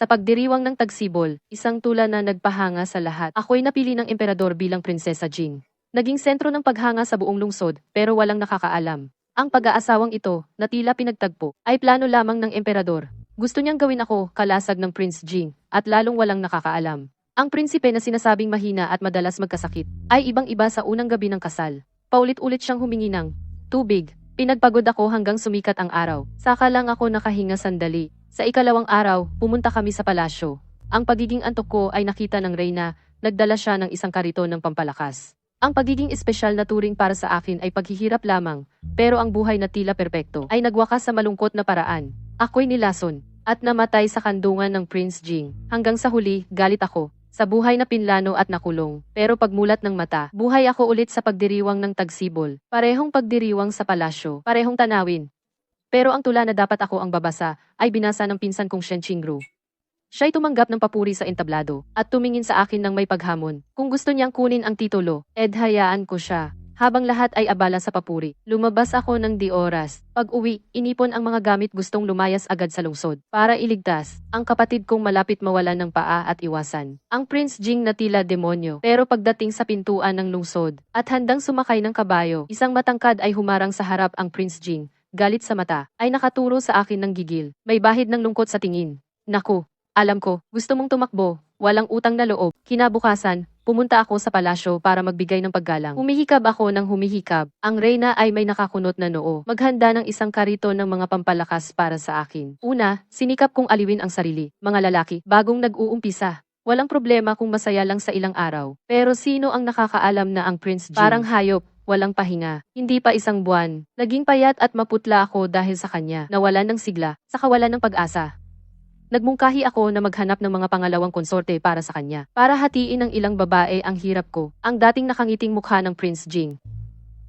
Sa pagdiriwang ng tagsibol, isang tula na nagpahanga sa lahat. Ako'y napili ng emperador bilang Prinsesa Jing. Naging sentro ng paghanga sa buong lungsod, pero walang nakakaalam. Ang pag-aasawang ito, na tila pinagtagpo, ay plano lamang ng emperador. Gusto niyang gawin ako kalasag ng Prince Jing, at lalong walang nakakaalam. Ang prinsipe na sinasabing mahina at madalas magkasakit, ay ibang-iba sa unang gabi ng kasal. Paulit-ulit siyang humingi ng tubig. Pinagpagod ako hanggang sumikat ang araw. Saka lang ako nakahinga sandali. Sa ikalawang araw, pumunta kami sa palasyo. Ang pagiging antok ko ay nakita ng reyna, nagdala siya ng isang kariton ng pampalakas. Ang pagiging espesyal na turing para sa akin ay paghihirap lamang, pero ang buhay na tila perpekto ay nagwakas sa malungkot na paraan. Ako'y nilason, at namatay sa kandungan ng Prince Jing. Hanggang sa huli, galit ako sa buhay na pinlano at nakulong. Pero pagmulat ng mata, buhay ako ulit sa pagdiriwang ng tagsibol. Parehong pagdiriwang sa palasyo, parehong tanawin. Pero ang tula na dapat ako ang babasa, ay binasa ng pinsan kong Shen Qingru. Siya'y tumanggap ng papuri sa entablado, at tumingin sa akin ng may paghamon. Kung gusto niyang kunin ang titulo, hayaan ko siya. Habang lahat ay abala sa papuri, lumabas ako ng di oras. Pag-uwi, inipon ang mga gamit gustong lumayas agad sa lungsod, para iligtas ang kapatid kong malapit mawalan ng paa at iwasan ang Prince Jing na tila demonyo. Pero pagdating sa pintuan ng lungsod, at handang sumakay ng kabayo, isang matangkad ay humarang sa harap ang Prince Jing. Galit sa mata, ay nakaturo sa akin ng gigil. May bahid ng lungkot sa tingin. Naku, alam ko, gusto mong tumakbo, walang utang na loob. Kinabukasan, pumunta ako sa palasyo para magbigay ng paggalang. Humihikab ako ng humihikab. Ang reyna ay may nakakunot na noo. Maghanda ng isang karito ng mga pampalakas para sa akin. Una, sinikap kong aliwin ang sarili. Mga lalaki, bagong nag-uumpisa. Walang problema kung masaya lang sa ilang araw. Pero sino ang nakakaalam na ang Prince Jing? Parang hayop, walang pahinga. Hindi pa isang buwan. Naging payat at maputla ako dahil sa kanya. Nawalan ng sigla, sa kawalan ng pag-asa. Nagmungkahi ako na maghanap ng mga pangalawang konsorte para sa kanya. Para hatiin ng ilang babae ang hirap ko. Ang dating nakangiting mukha ng Prince Jing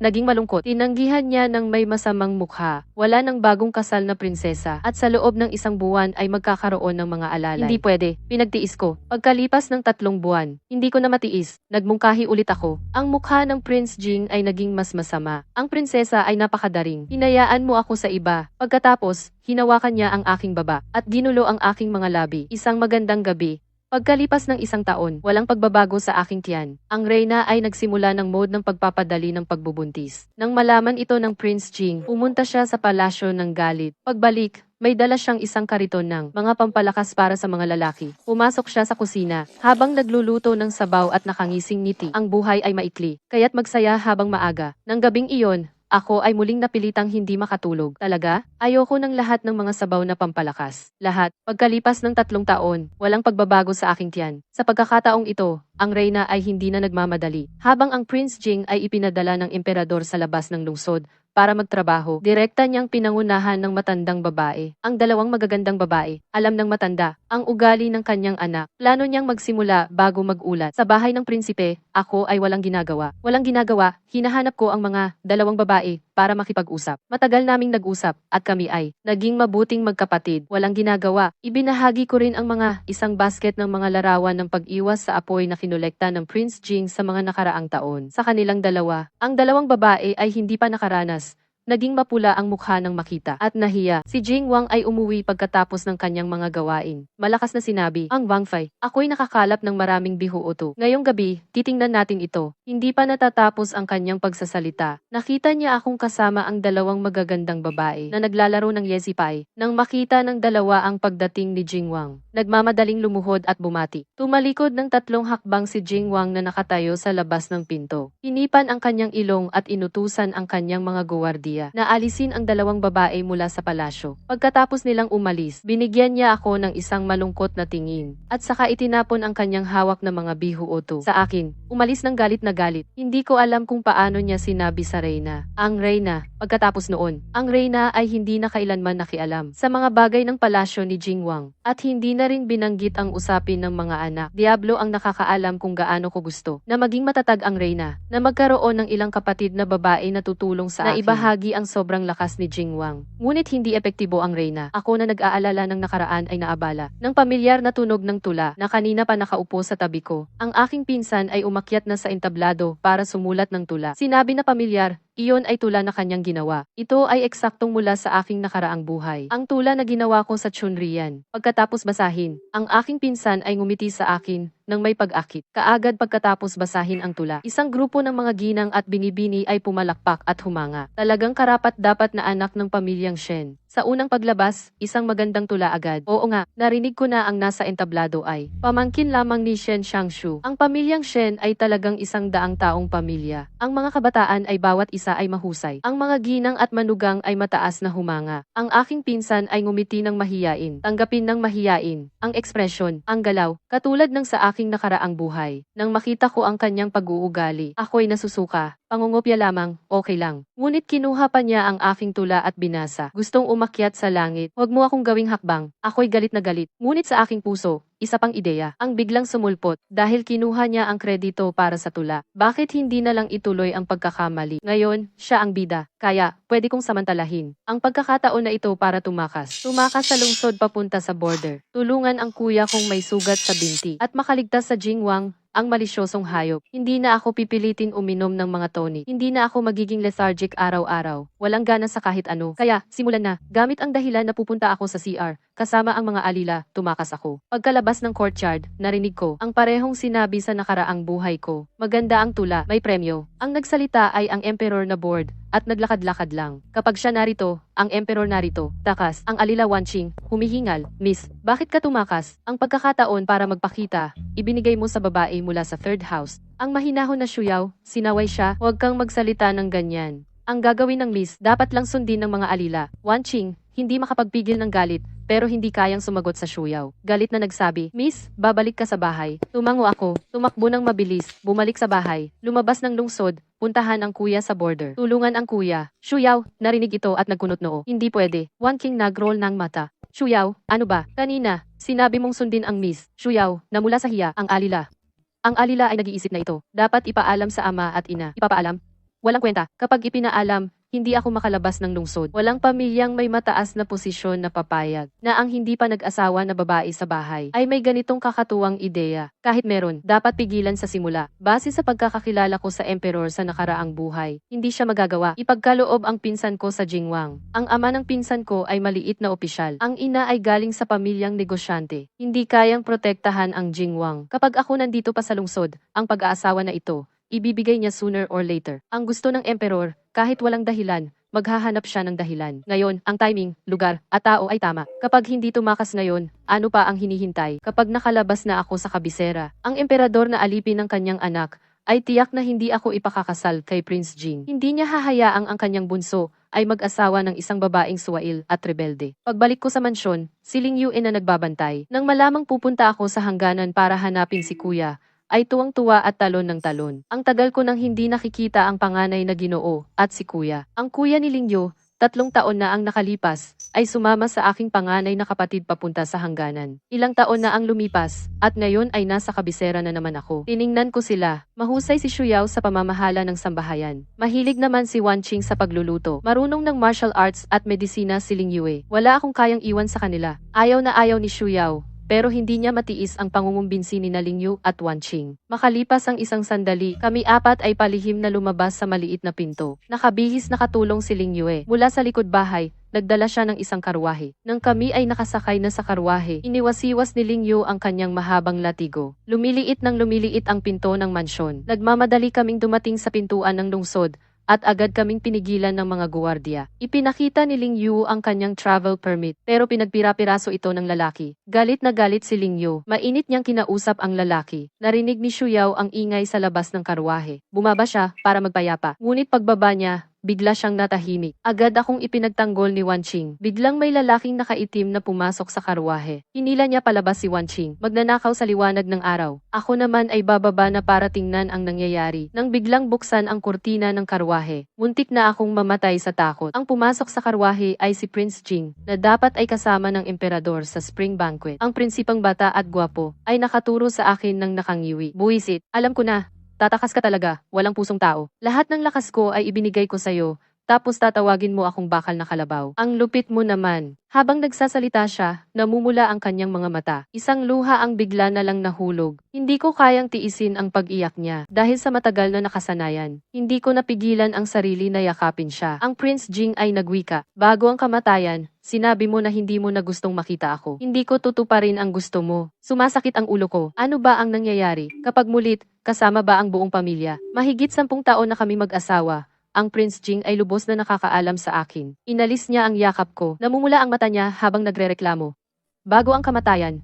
naging malungkot. Tinanggihan niya ng may masamang mukha. Wala ng bagong kasal na prinsesa. At sa loob ng isang buwan ay magkakaroon ng mga alalay. Hindi pwede. Pinagtiis ko. Pagkalipas ng 3 buwan, hindi ko na matiis. Nagmungkahi ulit ako. Ang mukha ng Prince Jing ay naging mas masama. Ang prinsesa ay napakadaring. Hinayaan mo ako sa iba. Pagkatapos, hinawakan niya ang aking baba at ginulo ang aking mga labi. Isang magandang gabi. Pagkalipas ng 1 taon, walang pagbabago sa aking tiyan. Ang reyna ay nagsimula ng mode ng pagpapadali ng pagbubuntis. Nang malaman ito ng Prince Jing, pumunta siya sa palasyo ng galit. Pagbalik, may dala siyang isang kariton ng mga pampalakas para sa mga lalaki. Pumasok siya sa kusina, habang nagluluto ng sabaw at nakangising ngiti. Ang buhay ay maikli, kaya't magsaya habang maaga. Nang gabing iyon, ako ay muling napilitang hindi makatulog. Talaga? Ayoko ng lahat ng mga sabaw na pampalakas. Lahat. Pagkalipas ng 3 taon, walang pagbabago sa aking tiyan. Sa pagkakataong ito, ang reyna ay hindi na nagmamadali. Habang ang Prince Jing ay ipinadala ng emperador sa labas ng lungsod para magtrabaho, direkta niyang pinangunahan ng matandang babae. Ang 2 magagandang babae, alam ng matanda, ang ugali ng kanyang anak. Plano niyang magsimula bago mag-ulat. Sa bahay ng prinsipe, ako ay walang ginagawa. Walang ginagawa, hinahanap ko ang mga 2 babae para makipag-usap. Matagal naming nag-usap at kami ay naging mabuting magkapatid. Walang ginagawa. Ibinahagi ko rin ang mga isang basket ng mga larawan ng pag-iwas sa apoy na kinolekta ng Prince Jing sa mga nakaraang taon. Sa kanilang 2, ang 2 babae ay hindi pa nakaranas. Naging mapula ang mukha ng makita at nahiya. Si Jing Wang ay umuwi pagkatapos ng kanyang mga gawain. Malakas na sinabi, ang Wang Fei, ako'y nakakalap ng maraming bihuoto. Ngayong gabi, titingnan natin ito. Hindi pa natatapos ang kanyang pagsasalita. Nakita niya akong kasama ang 2 magagandang babae na naglalaro ng yesipai. Nang makita ng 2 ang pagdating ni Jing Wang, nagmamadaling lumuhod at bumati. Tumalikod ng 3 hakbang si Jing Wang na nakatayo sa labas ng pinto. Hinipan ang kanyang ilong at inutusan ang kanyang mga guwardiya na alisin ang 2 babae mula sa palasyo. Pagkatapos nilang umalis, binigyan niya ako ng isang malungkot na tingin at saka itinapon ang kanyang hawak na mga bihuoto sa akin. Umalis ng galit na galit. Hindi ko alam kung paano niya sinabi sa reyna. Ang reyna, pagkatapos noon, ang reyna ay hindi na kailanman nakialam sa mga bagay ng palasyo ni Jing Wang at hindi na rin binanggit ang usapin ng mga anak. Diablo ang nakakaalam kung gaano ko gusto na maging matatag ang reyna, na magkaroon ng ilang kapatid na babae na tutulong sa akin. Na ibahagi ang sobrang lakas ni Jing Wang. Ngunit hindi epektibo ang reyna. Ako na nag-aalala ng nakaraan ay naabala ng pamilyar na tunog ng tula na kanina pa nakaupo sa tabi ko. Ang aking pinsan ay umakyat na sa entablado para sumulat ng tula. Sinabi na pamilyar, iyon ay tula na kanyang ginawa. Ito ay eksaktong mula sa aking nakaraang buhay. Ang tula na ginawa ko sa Chunrian. Pagkatapos basahin, ang aking pinsan ay ngumiti sa akin nang may pag-akit. Kaagad pagkatapos basahin ang tula, isang grupo ng mga ginang at binibini ay pumalakpak at humanga. Talagang karapat-dapat na anak ng pamilyang Shen. Sa unang paglabas, isang magandang tula agad. Oo nga, narinig ko na ang nasa entablado ay pamangkin lamang ni Shen Shangshu. Ang pamilyang Shen ay talagang isang daang taong pamilya. Ang mga kabataan ay bawat isa ay mahusay. Ang mga ginang at manugang ay mataas na humanga. Ang aking pinsan ay ngumiti ng mahiyain. Tanggapin ng mahiyain. Ang ekspresyon, ang galaw, katulad ng sa aking nakaraang buhay. Nang makita ko ang kanyang pag-uugali, ako'y nasusuka. Pangungopya lamang, okay lang. Ngunit kinuha pa niya ang aking tula at binasa. Gustong umakyat sa langit. Huwag mo akong gawing hakbang. Ako'y galit na galit. Ngunit sa aking puso, isa pang ideya, ang biglang sumulpot dahil kinuha niya ang kredito para sa tula. Bakit hindi na lang ituloy ang pagkakamali? Ngayon, siya ang bida. Kaya, pwede kong samantalahin. Ang pagkakataon na ito para tumakas. Tumakas sa lungsod papunta sa border. Tulungan ang kuya kong may sugat sa binti. At makaligtas sa Jingwang, ang malisyosong hayop. Hindi na ako pipilitin uminom ng mga tonic. Hindi na ako magiging lethargic araw-araw. Walang gana sa kahit ano. Kaya, simulan na. Gamit ang dahilan na pupunta ako sa CR. Kasama ang mga alila, tumakas ako. Pagkalabas ng courtyard, narinig ko ang parehong sinabi sa nakaraang buhay ko. Maganda ang tula, may premyo. Ang nagsalita ay ang emperor na bored at naglakad-lakad lang. Kapag siya narito, ang emperor narito. Takas, ang alila Wanqing, humihingal. Miss, bakit ka tumakas? Ang pagkakataon para magpakita, ibinigay mo sa babae mula sa third house. Ang mahinahon na Shuyaw, sinaway siya, huwag kang magsalita ng ganyan. Ang gagawin ng miss, dapat lang sundin ng mga alila. Wanqing, hindi makapagpigil ng galit, pero hindi kayang sumagot sa Shuyaw. Galit na nagsabi, Miss, babalik ka sa bahay. Tumango ako, tumakbo ng mabilis, bumalik sa bahay, lumabas ng lungsod, puntahan ang kuya sa border. Tulungan ang kuya. Shuyaw, narinig ito at nagkunot noo. Hindi pwede. Wanqing nagroll ng mata. Shuyaw, ano ba? Kanina, sinabi mong sundin ang miss. Shuyaw, namula sa hiya, ang alila. Ang alila ay nag-iisip na ito. Dapat ipaalam sa ama at ina. Ipapaalam? Walang kwenta. Kapag ipinaalam, hindi ako makalabas ng lungsod. Walang pamilyang may mataas na posisyon na papayag na ang hindi pa nag-asawa na babae sa bahay ay may ganitong kakatuwang ideya. Kahit meron, dapat pigilan sa simula. Base sa pagkakakilala ko sa emperor sa nakaraang buhay, hindi siya magagawa. Ipagkaloob ang pinsan ko sa Jingwang. Ang ama ng pinsan ko ay maliit na opisyal. Ang ina ay galing sa pamilyang negosyante. Hindi kayang protektahan ang Jingwang. Kapag ako nandito pa sa lungsod, ang pag-aasawa na ito, ibibigay niya sooner or later. Ang gusto ng emperor, kahit walang dahilan, maghahanap siya ng dahilan. Ngayon, ang timing, lugar, at tao ay tama. Kapag hindi tumakas ngayon, ano pa ang hinihintay? Kapag nakalabas na ako sa kabisera, ang emperador na alipin ng kanyang anak, ay tiyak na hindi ako ipakakasal kay Prince Jing. Hindi niya hahayaang ang kanyang bunso ay mag-asawa ng isang babaeng suwail at rebelde. Pagbalik ko sa mansyon, si Ling Yue na nagbabantay. Nang malamang pupunta ako sa hangganan para hanapin si kuya, ay tuwang-tuwa at talon ng talon. Ang tagal ko nang hindi nakikita ang panganay na Ginoo at si kuya. Ang kuya ni Lingyo, 3 taon na ang nakalipas, ay sumama sa aking panganay na kapatid papunta sa hangganan. Ilang taon na ang lumipas, at ngayon ay nasa kabisera na naman ako. Tiningnan ko sila. Mahusay si Shuyaw sa pamamahala ng sambahayan. Mahilig naman si Wanqing sa pagluluto. Marunong ng martial arts at medisina si Lingyue. Wala akong kayang iwan sa kanila. Ayaw na ayaw ni Shuyaw, pero hindi niya matiis ang pangungumbinsi ni Lingyu at Wanqing. Makalipas ang isang sandali, kami apat ay palihim na lumabas sa maliit na pinto. Nakabihis nakatulong si Lingyue. Mula sa likod bahay, nagdala siya ng isang karwahe. Nang kami ay nakasakay na sa karwahe, iniwasiwas ni Lingyu ang kanyang mahabang latigo. Lumiliit ang pinto ng mansyon. Nagmamadali kaming dumating sa pintuan ng lungsod, at agad kaming pinigilan ng mga guwardiya. Ipinakita ni Ling Yu ang kanyang travel permit, pero pinagpira-piraso ito ng lalaki. Galit na galit si Ling Yu. Mainit niyang kinausap ang lalaki. Narinig ni Shuyaw ang ingay sa labas ng karwahe. Bumaba siya para magpayapa. Ngunit pagbaba niya, bigla siyang natahimik. Agad akong ipinagtanggol ni Wanqing. Biglang may lalaking nakaitim na pumasok sa karwahe. Hinila niya palabas si Wanqing. Magnanakaw sa liwanag ng araw. Ako naman ay bababa na para tingnan ang nangyayari. Nang biglang buksan ang kurtina ng karwahe, muntik na akong mamatay sa takot. Ang pumasok sa karwahe ay si Prince Jing, na dapat ay kasama ng emperador sa spring banquet. Ang prinsipang bata at gwapo ay nakaturo sa akin ng nakangiwi. Buwisit, alam ko na. Tatakas ka talaga, walang pusong tao. Lahat ng lakas ko ay ibinigay ko sa'yo, tapos tatawagin mo akong bakal na kalabaw. Ang lupit mo naman. Habang nagsasalita siya, namumula ang kanyang mga mata. Isang luha ang bigla na lang nahulog. Hindi ko kayang tiisin ang pag-iyak niya dahil sa matagal na nakasanayan. Hindi ko napigilan ang sarili na yakapin siya. Ang Prince Jing ay nagwika. Bago ang kamatayan, sinabi mo na hindi mo na gustong makita ako. Hindi ko tutuparin ang gusto mo. Sumasakit ang ulo ko. Ano ba ang nangyayari? Kapag mulit, kasama ba ang buong pamilya? Mahigit 10 taon na kami mag-asawa. Ang Prince Jing ay lubos na nakakaalam sa akin. Inalis niya ang yakap ko. Namumula ang mata niya habang nagrereklamo. Bago ang kamatayan,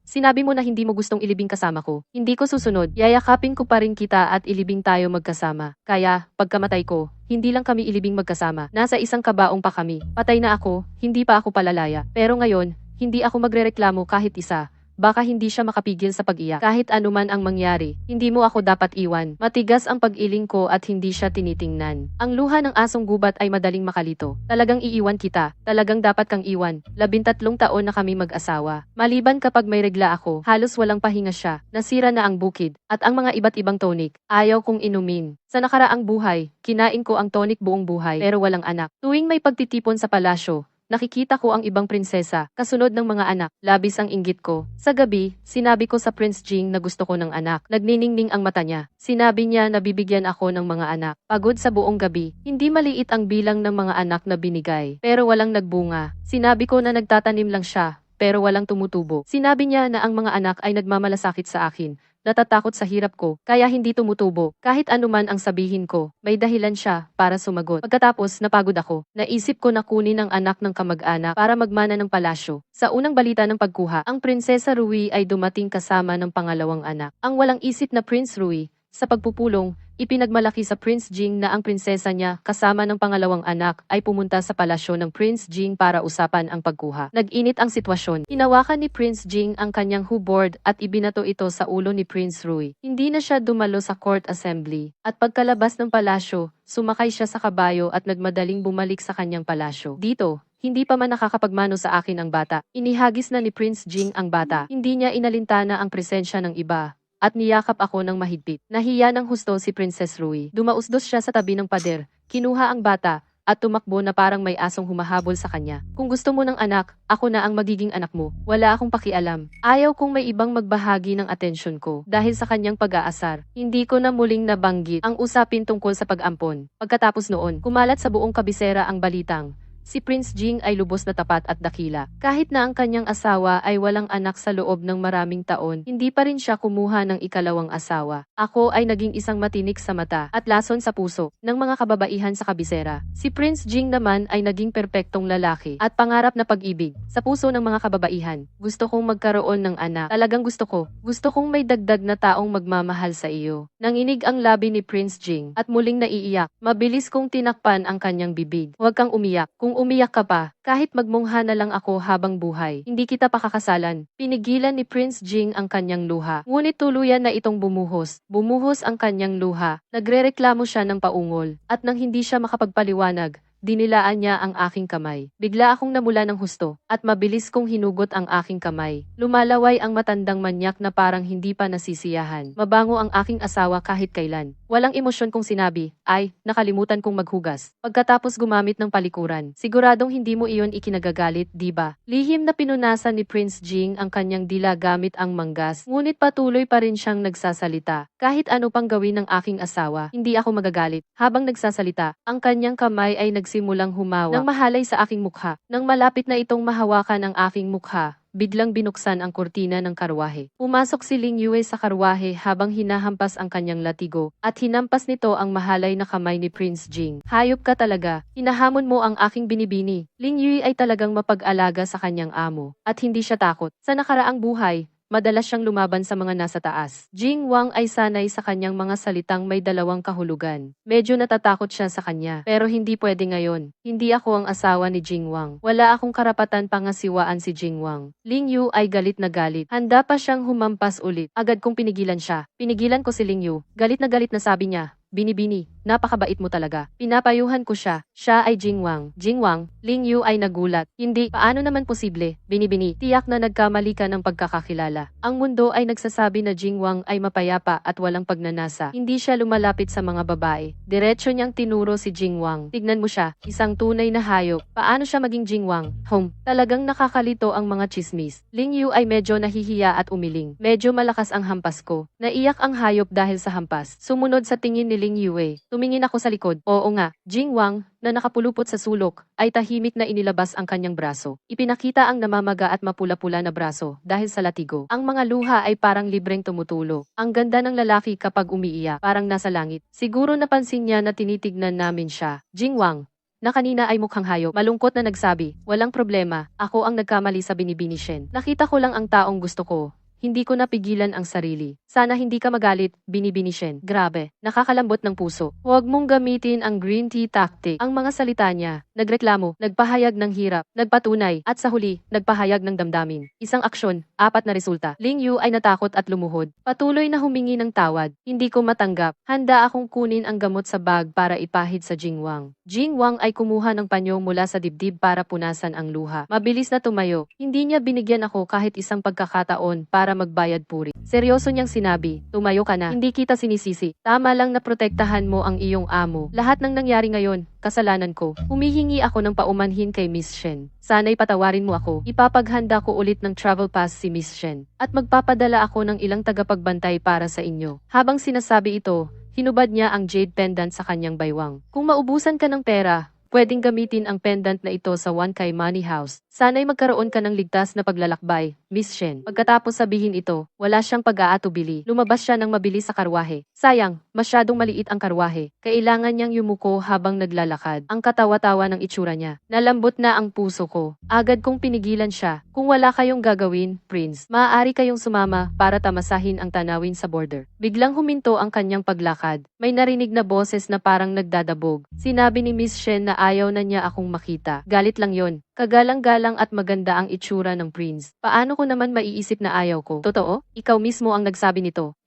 sinabi mo na hindi mo gustong ilibing kasama ko. Hindi ko susunod. Yayakapin ko pa rin kita at ilibing tayo magkasama. Kaya, pagkamatay ko, hindi lang kami ilibing magkasama. Nasa isang kabaong pa kami. Patay na ako, hindi pa ako palalaya. Pero ngayon, hindi ako magrereklamo kahit isa. Baka hindi siya makapigil sa pag-iyak. Kahit anuman ang mangyari, hindi mo ako dapat iwan. Matigas ang pag-iling ko at hindi siya tinitingnan. Ang luha ng asong gubat ay madaling makalito. Talagang iiwan kita. Talagang dapat kang iwan. 13 taon na kami mag-asawa. Maliban kapag may regla ako, halos walang pahinga siya. Nasira na ang bukid. At ang mga iba't ibang tonic, ayaw kong inumin. Sa nakaraang buhay, kinain ko ang tonic buong buhay pero walang anak. Tuwing may pagtitipon sa palasyo, nakikita ko ang ibang prinsesa, kasunod ng mga anak, labis ang inggit ko. Sa gabi, sinabi ko sa Prince Jing na gusto ko ng anak. Nagniningning ang mata niya. Sinabi niya na bibigyan ako ng mga anak. Pagod sa buong gabi, hindi maliit ang bilang ng mga anak na binigay, pero walang nagbunga. Sinabi ko na nagtatanim lang siya, pero walang tumutubo. Sinabi niya na ang mga anak ay nagmamalasakit sa akin. Natatakot sa hirap ko, kaya hindi tumutubo. Kahit anuman ang sabihin ko, may dahilan siya para sumagot. Pagkatapos, napagod ako. Naisip ko na kunin ang anak ng kamag-anak para magmana ng palasyo. Sa unang balita ng pagkuha, ang Prinsesa Rui ay dumating kasama ng pangalawang anak. Ang walang isip na Prince Rui, sa pagpupulong, ipinagmalaki sa Prince Jing na ang prinsesa niya kasama ng pangalawang anak ay pumunta sa palasyo ng Prince Jing para usapan ang pagkuha. Nag-init ang sitwasyon. Hinawakan ni Prince Jing ang kanyang hoverboard at ibinato ito sa ulo ni Prince Rui. Hindi na siya dumalo sa court assembly. At pagkalabas ng palasyo, sumakay siya sa kabayo at nagmadaling bumalik sa kanyang palasyo. Dito, hindi pa man nakakapagmano sa akin ang bata. Inihagis na ni Prince Jing ang bata. Hindi niya inalintana ang presensya ng iba. At niyakap ako ng mahigpit. Nahiya ng husto si Princess Rui. Dumausdos siya sa tabi ng pader, kinuha ang bata, at tumakbo na parang may asong humahabol sa kanya. Kung gusto mo ng anak, ako na ang magiging anak mo. Wala akong pakialam. Ayaw kong may ibang magbahagi ng atensyon ko dahil sa kanyang pag-aasar. Hindi ko na muling nabanggit ang usapin tungkol sa pag-ampon. Pagkatapos noon, kumalat sa buong kabisera ang balitang si Prince Jing ay lubos na tapat at dakila. Kahit na ang kanyang asawa ay walang anak sa loob ng maraming taon, hindi pa rin siya kumuha ng ikalawang asawa. Ako ay naging isang matinik sa mata at lason sa puso ng mga kababaihan sa kabisera. Si Prince Jing naman ay naging perpektong lalaki at pangarap na pag-ibig sa puso ng mga kababaihan. Gusto kong magkaroon ng anak. Talagang gusto ko. Gusto kong may dagdag na taong magmamahal sa iyo. Nanginig ang labi ni Prince Jing at muling naiiyak. Mabilis kong tinakpan ang kanyang bibig. Huwag kang umiyak. Kung umiyak ka pa, kahit magmungha na lang ako habang buhay, hindi kita pakakasalan. Pinigilan ni Prince Jing ang kanyang luha. Ngunit tuluyan na itong bumuhos. Bumuhos ang kanyang luha. Nagrereklamo siya ng paungol. At nang hindi siya makapagpaliwanag, dinilaan niya ang aking kamay. Bigla akong namula ng husto, at mabilis kong hinugot ang aking kamay. Lumalaway ang matandang manyak na parang hindi pa nasisiyahan. Mabango ang aking asawa kahit kailan. Walang emosyon kong sinabi, ay, nakalimutan kong maghugas. Pagkatapos gumamit ng palikuran, siguradong hindi mo iyon ikinagagalit, di ba? Lihim na pinunasan ni Prince Jing ang kanyang dila gamit ang manggas, ngunit patuloy pa rin siyang nagsasalita. Kahit ano pang gawin ng aking asawa, hindi ako magagalit. Habang nagsasalita, ang kanyang kamay ay nagsimulang humawak ng mahalay sa aking mukha. Nang malapit na itong mahawakan ang aking mukha, biglang binuksan ang kurtina ng karwahe. Pumasok si Ling Yue sa karwahe habang hinahampas ang kanyang latigo, at hinampas nito ang mahalay na kamay ni Prince Jing. Hayop ka talaga. Hinahamon mo ang aking binibini. Ling Yue ay talagang mapag-alaga sa kanyang amo, at hindi siya takot. Sa nakaraang buhay, madalas siyang lumaban sa mga nasa taas. Jing Wang ay sanay sa kanyang mga salitang may dalawang kahulugan. Medyo natatakot siya sa kanya, pero hindi pwede ngayon. Hindi ako ang asawa ni Jing Wang. Wala akong karapatan pangasiwaan si Jing Wang. Ling Yu ay galit na galit. Handa pa siyang humampas ulit. Agad kong pinigilan siya. Pinigilan ko si Ling Yu. Galit na sabi niya, "Binibini, napakabait mo talaga. Pinapayuhan ko siya. Siya ay Jingwang. Jingwang, Ling Yu ay nagulat. Hindi, paano naman posible? Binibini, tiyak na nagkamali ka ng pagkakakilala. Ang mundo ay nagsasabi na Jingwang ay mapayapa at walang pagnanasa. Hindi siya lumalapit sa mga babae. Diretso niyang tinuro si Jingwang. Tignan mo siya, isang tunay na hayop. Paano siya maging Jingwang? Talagang nakakalito ang mga chismis. Ling Yu ay medyo nahihiya at umiling. Medyo malakas ang hampas ko. Naiyak ang hayop dahil sa hampas. Sumunod sa tingin ni Ling Yue. Tumingin ako sa likod. Oo nga, Jingwang, na nakapulupot sa sulok, ay tahimik na inilabas ang kanyang braso. Ipinakita ang namamaga at mapula-pula na braso dahil sa latigo. Ang mga luha ay parang libreng tumutulo. Ang ganda ng lalaki kapag umiiyak, parang nasa langit. Siguro napansin niya na tinitignan namin siya. Jingwang, na kanina ay mukhang hayop, malungkot na nagsabi, walang problema, ako ang nagkamali sa binibini Shen. Nakita ko lang ang taong gusto ko. Hindi ko napigilan ang sarili. Sana hindi ka magalit, binibini Shen. Grabe, nakakalambot ng puso. Huwag mong gamitin ang green tea tactic. Ang mga salita niya, nagreklamo, nagpahayag ng hirap, nagpatunay, at sa huli, nagpahayag ng damdamin. Isang aksyon, 4 na resulta. Ling Yu ay natakot at lumuhod. Patuloy na humingi ng tawad. Hindi ko matanggap. Handa akong kunin ang gamot sa bag para ipahid sa Jingwang. Jingwang ay kumuha ng panyo mula sa dibdib para punasan ang luha. Mabilis na tumayo. Hindi niya binigyan ako kahit isang pagkakataon para magbayad puri. Seryoso niyang sinabi, tumayo ka na. Hindi kita sinisisi. Tama lang na protektahan mo ang iyong amo. Lahat ng nangyari ngayon, kasalanan ko. Humihingi ako ng paumanhin kay Miss Shen. Sana'y patawarin mo ako. Ipapaghanda ko ulit ng travel pass si Miss Shen. At magpapadala ako ng ilang tagapagbantay para sa inyo. Habang sinasabi ito, hinubad niya ang jade pendant sa kanyang baywang. Kung maubusan ka ng pera, pwedeng gamitin ang pendant na ito sa One Kai Money House. Sana'y magkaroon ka ng ligtas na paglalakbay, Miss Shen. Pagkatapos sabihin ito, wala siyang pag-aatubili. Lumabas siya ng mabilis sa karwahe. Sayang, masyadong maliit ang karwahe. Kailangan niyang yumuko habang naglalakad. Ang katawa-tawa ng itsura niya. Nalambot na ang puso ko. Agad kong pinigilan siya. Kung wala kayong gagawin, Prince, maaari kayong sumama para tamasahin ang tanawin sa border. Biglang huminto ang kanyang paglakad. May narinig na boses na parang nagdadabog. Sinabi ni Miss Shen na ayaw na niya akong makita. Galit lang yon. Kagalang-galang at maganda ang itsura ng prince. Paano ko naman maiisip na ayaw ko? Totoo? Ikaw mismo ang nagsabi nito.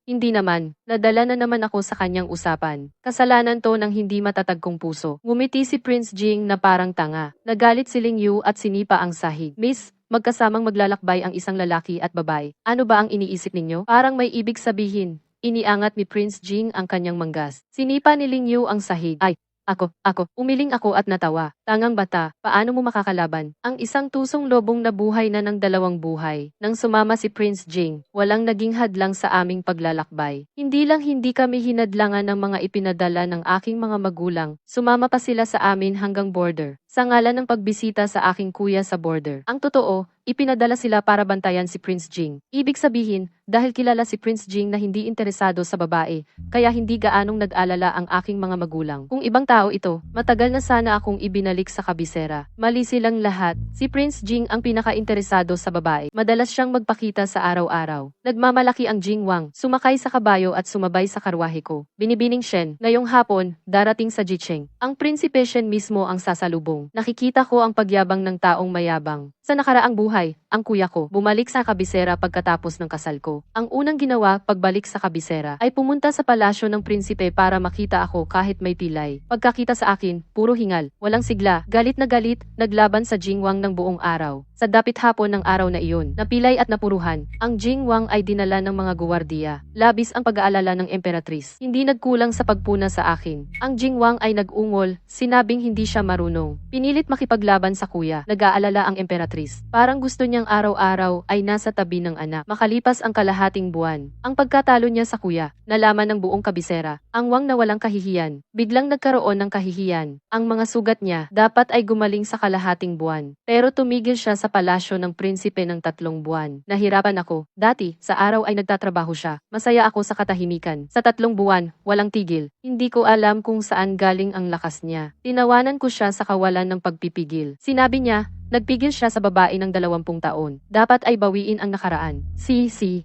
Hindi naman. Nadala na naman ako sa kanyang usapan. Kasalanan to ng hindi matatag kong puso. Ngumiti si Prince Jing na parang tanga. Nagalit si Ling Yu at sinipa ang sahig. Miss, magkasamang maglalakbay ang isang lalaki at babae. Ano ba ang iniisip ninyo? Parang may ibig sabihin. Iniangat ni Prince Jing ang kanyang manggas. Sinipa ni Ling Yu ang sahig. Ay, ako, umiling ako at natawa. Tangang bata, paano mo makakalaban? Ang isang tusong lobong nabuhay na ng 2 buhay. Nang sumama si Prince Jing, walang naging hadlang sa aming paglalakbay. Hindi kami hinadlangan ng mga ipinadala ng aking mga magulang. Sumama pa sila sa amin hanggang border. Sa ngalan ng pagbisita sa aking kuya sa border. Ang totoo, ipinadala sila para bantayan si Prince Jing. Ibig sabihin, dahil kilala si Prince Jing na hindi interesado sa babae, kaya hindi gaanong nag-alala ang aking mga magulang. Kung ibang tao ito, matagal na sana akong ibinalik sa kabisera. Mali silang lahat. Si Prince Jing ang pinaka-interesado sa babae. Madalas siyang magpakita sa araw-araw. Nagmamalaki ang Jingwang, sumakay sa kabayo at sumabay sa karwahe ko. Binibining Shen, ngayong hapon, darating sa Jicheng. Ang prinsipe Shen mismo ang sasalubong. Nakikita ko ang pagyabang ng taong mayabang. Sa nakaraang buhay, ang kuya ko bumalik sa kabisera pagkatapos ng kasal ko. Ang unang ginawa pagbalik sa kabisera ay pumunta sa palasyo ng prinsipe para makita ako kahit may pilay. Pagkakita sa akin, puro hingal, walang sigla, galit na galit, naglaban sa Jingwang ng buong araw. Sa dapit hapon ng araw na iyon, napilay at napuruhan, ang Jingwang ay dinala ng mga guwardiya. Labis ang pag-aalala ng emperatris. Hindi nagkulang sa pagpuna sa akin. Ang Jingwang ay nag-ungol, sinabing hindi siya marunong. Pinilit makipaglaban sa kuya. Nag-aalala ang emperatris. Parang gusto niyang araw-araw ay nasa tabi ng anak. Makalipas ang kalahating buwan. Ang pagkatalo niya sa kuya, nalaman ng buong kabisera. Ang Wang na walang kahihiyan. Biglang nagkaroon ng kahihiyan. Ang mga sugat niya dapat ay gumaling sa kalahating buwan. Pero tumigil siya sa palasyo ng prinsipe ng 3 buwan. Nahirapan ako. Dati, sa araw ay nagtatrabaho siya. Masaya ako sa katahimikan. Sa 3 buwan, walang tigil. Hindi ko alam kung saan galing ang lakas niya. Tinawanan ko siya sa kawalan ng pagpipigil. Sinabi niya, nagpigil siya sa babae ng 20 taon. Dapat ay bawiin ang nakaraan.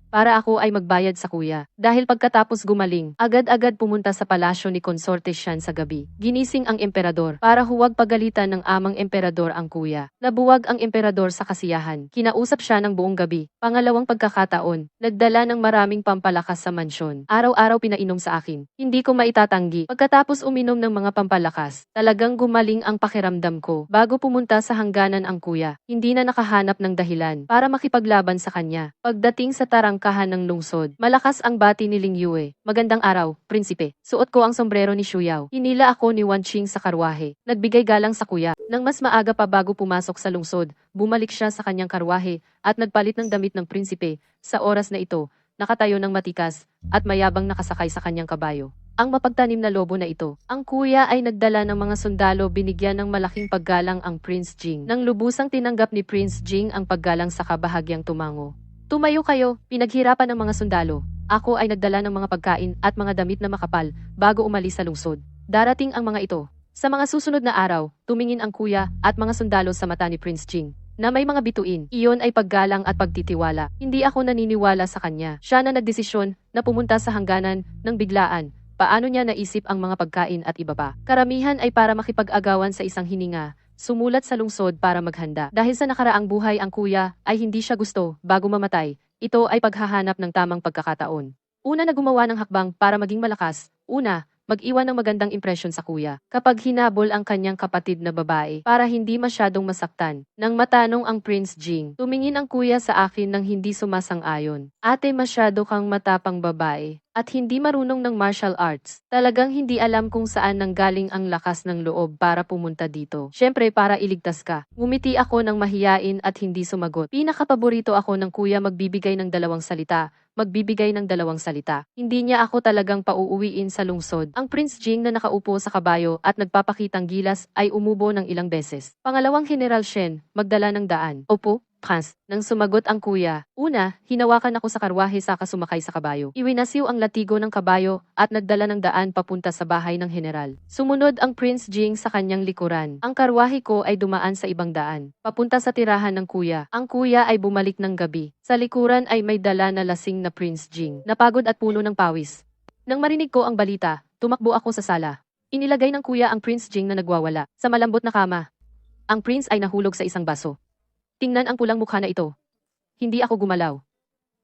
Para ako ay magbayad sa kuya. Dahil pagkatapos gumaling, agad-agad pumunta sa palasyo ni Consorte Shan sa gabi. Ginising ang emperador para huwag pagalitan ng amang emperador ang kuya. Nabuwag ang emperador sa kasiyahan. Kinausap siya ng buong gabi. Pangalawang pagkakataon, nagdala ng maraming pampalakas sa mansyon. Araw-araw pinainom sa akin. Hindi ko maitatanggi. Pagkatapos uminom ng mga pampalakas, talagang gumaling ang pakiramdam ko. Bago pumunta sa hangganan ang kuya, hindi na nakahanap ng dahilan para makipaglaban sa kanya. Pagdating sa tarangkahan ng lungsod, malakas ang bati ni Ling Yue. Magandang araw, prinsipe. Suot ko ang sombrero ni Shuyao. Hinila ako ni Wan Qing sa karwahe. Nagbigay galang sa kuya. Nang mas maaga pa bago pumasok sa lungsod, bumalik siya sa kanyang karwahe at nagpalit ng damit ng prinsipe. Sa oras na ito, nakatayo ng matikas at mayabang nakasakay sa kanyang kabayo. Ang mapagtanim na lobo na ito. Ang kuya ay nagdala ng mga sundalo, binigyan ng malaking paggalang ang Prince Jing. Nang lubusang tinanggap ni Prince Jing ang paggalang sa kabahagyang tumango. Tumayo kayo, pinaghirapan ng mga sundalo. Ako ay nagdala ng mga pagkain at mga damit na makapal bago umalis sa lungsod. Darating ang mga ito. Sa mga susunod na araw, tumingin ang kuya at mga sundalo sa mata ni Prince Jing na may mga bituin. Iyon ay paggalang at pagtitiwala. Hindi ako naniniwala sa kanya. Siya na nagdesisyon na pumunta sa hangganan ng biglaan. Paano niya naisip ang mga pagkain at iba pa? Karamihan ay para makipag-agawan sa isang hininga. Sumulat sa lungsod para maghanda. Dahil sa nakaraang buhay ang kuya ay hindi siya gusto bago mamatay. Ito ay paghahanap ng tamang pagkakataon. Una na gumawa ng hakbang para maging malakas. Una, mag-iwan ng magandang impresyon sa kuya. Kapag hinabol ang kanyang kapatid na babae para hindi masyadong masaktan. Nang matanong ang Prince Jing, tumingin ang kuya sa akin nang hindi sumasang-ayon. Ate, masyado kang matapang babae at hindi marunong ng martial arts. Talagang hindi alam kung saan nanggaling ang lakas ng loob para pumunta dito. Syempre para iligtas ka. Ngumiti ako ng mahiyain at hindi sumagot. Pinakapaborito ako ng kuya magbibigay ng dalawang salita. Hindi niya ako talagang pauuwiin sa lungsod. Ang Prince Jing na nakaupo sa kabayo at nagpapakitang gilas ay umubo ng ilang beses. Pangalawang General Shen, magdala ng daan. Opo, Prince. Nang sumagot ang kuya, una, hinawakan ako sa karwahe saka sumakay sa kabayo. Iwinasiw ang latigo ng kabayo at nagdala ng daan papunta sa bahay ng general. Sumunod ang Prince Jing sa kanyang likuran. Ang karwahe ko ay dumaan sa ibang daan, papunta sa tirahan ng kuya. Ang kuya ay bumalik ng gabi. Sa likuran ay may dala na lasing na Prince Jing, napagod at puno ng pawis. Nang marinig ko ang balita, tumakbo ako sa sala. Inilagay ng kuya ang Prince Jing na nagwawala sa malambot na kama. Ang prince ay nahulog sa isang baso. Tingnan ang pulang mukha na ito. Hindi ako gumalaw.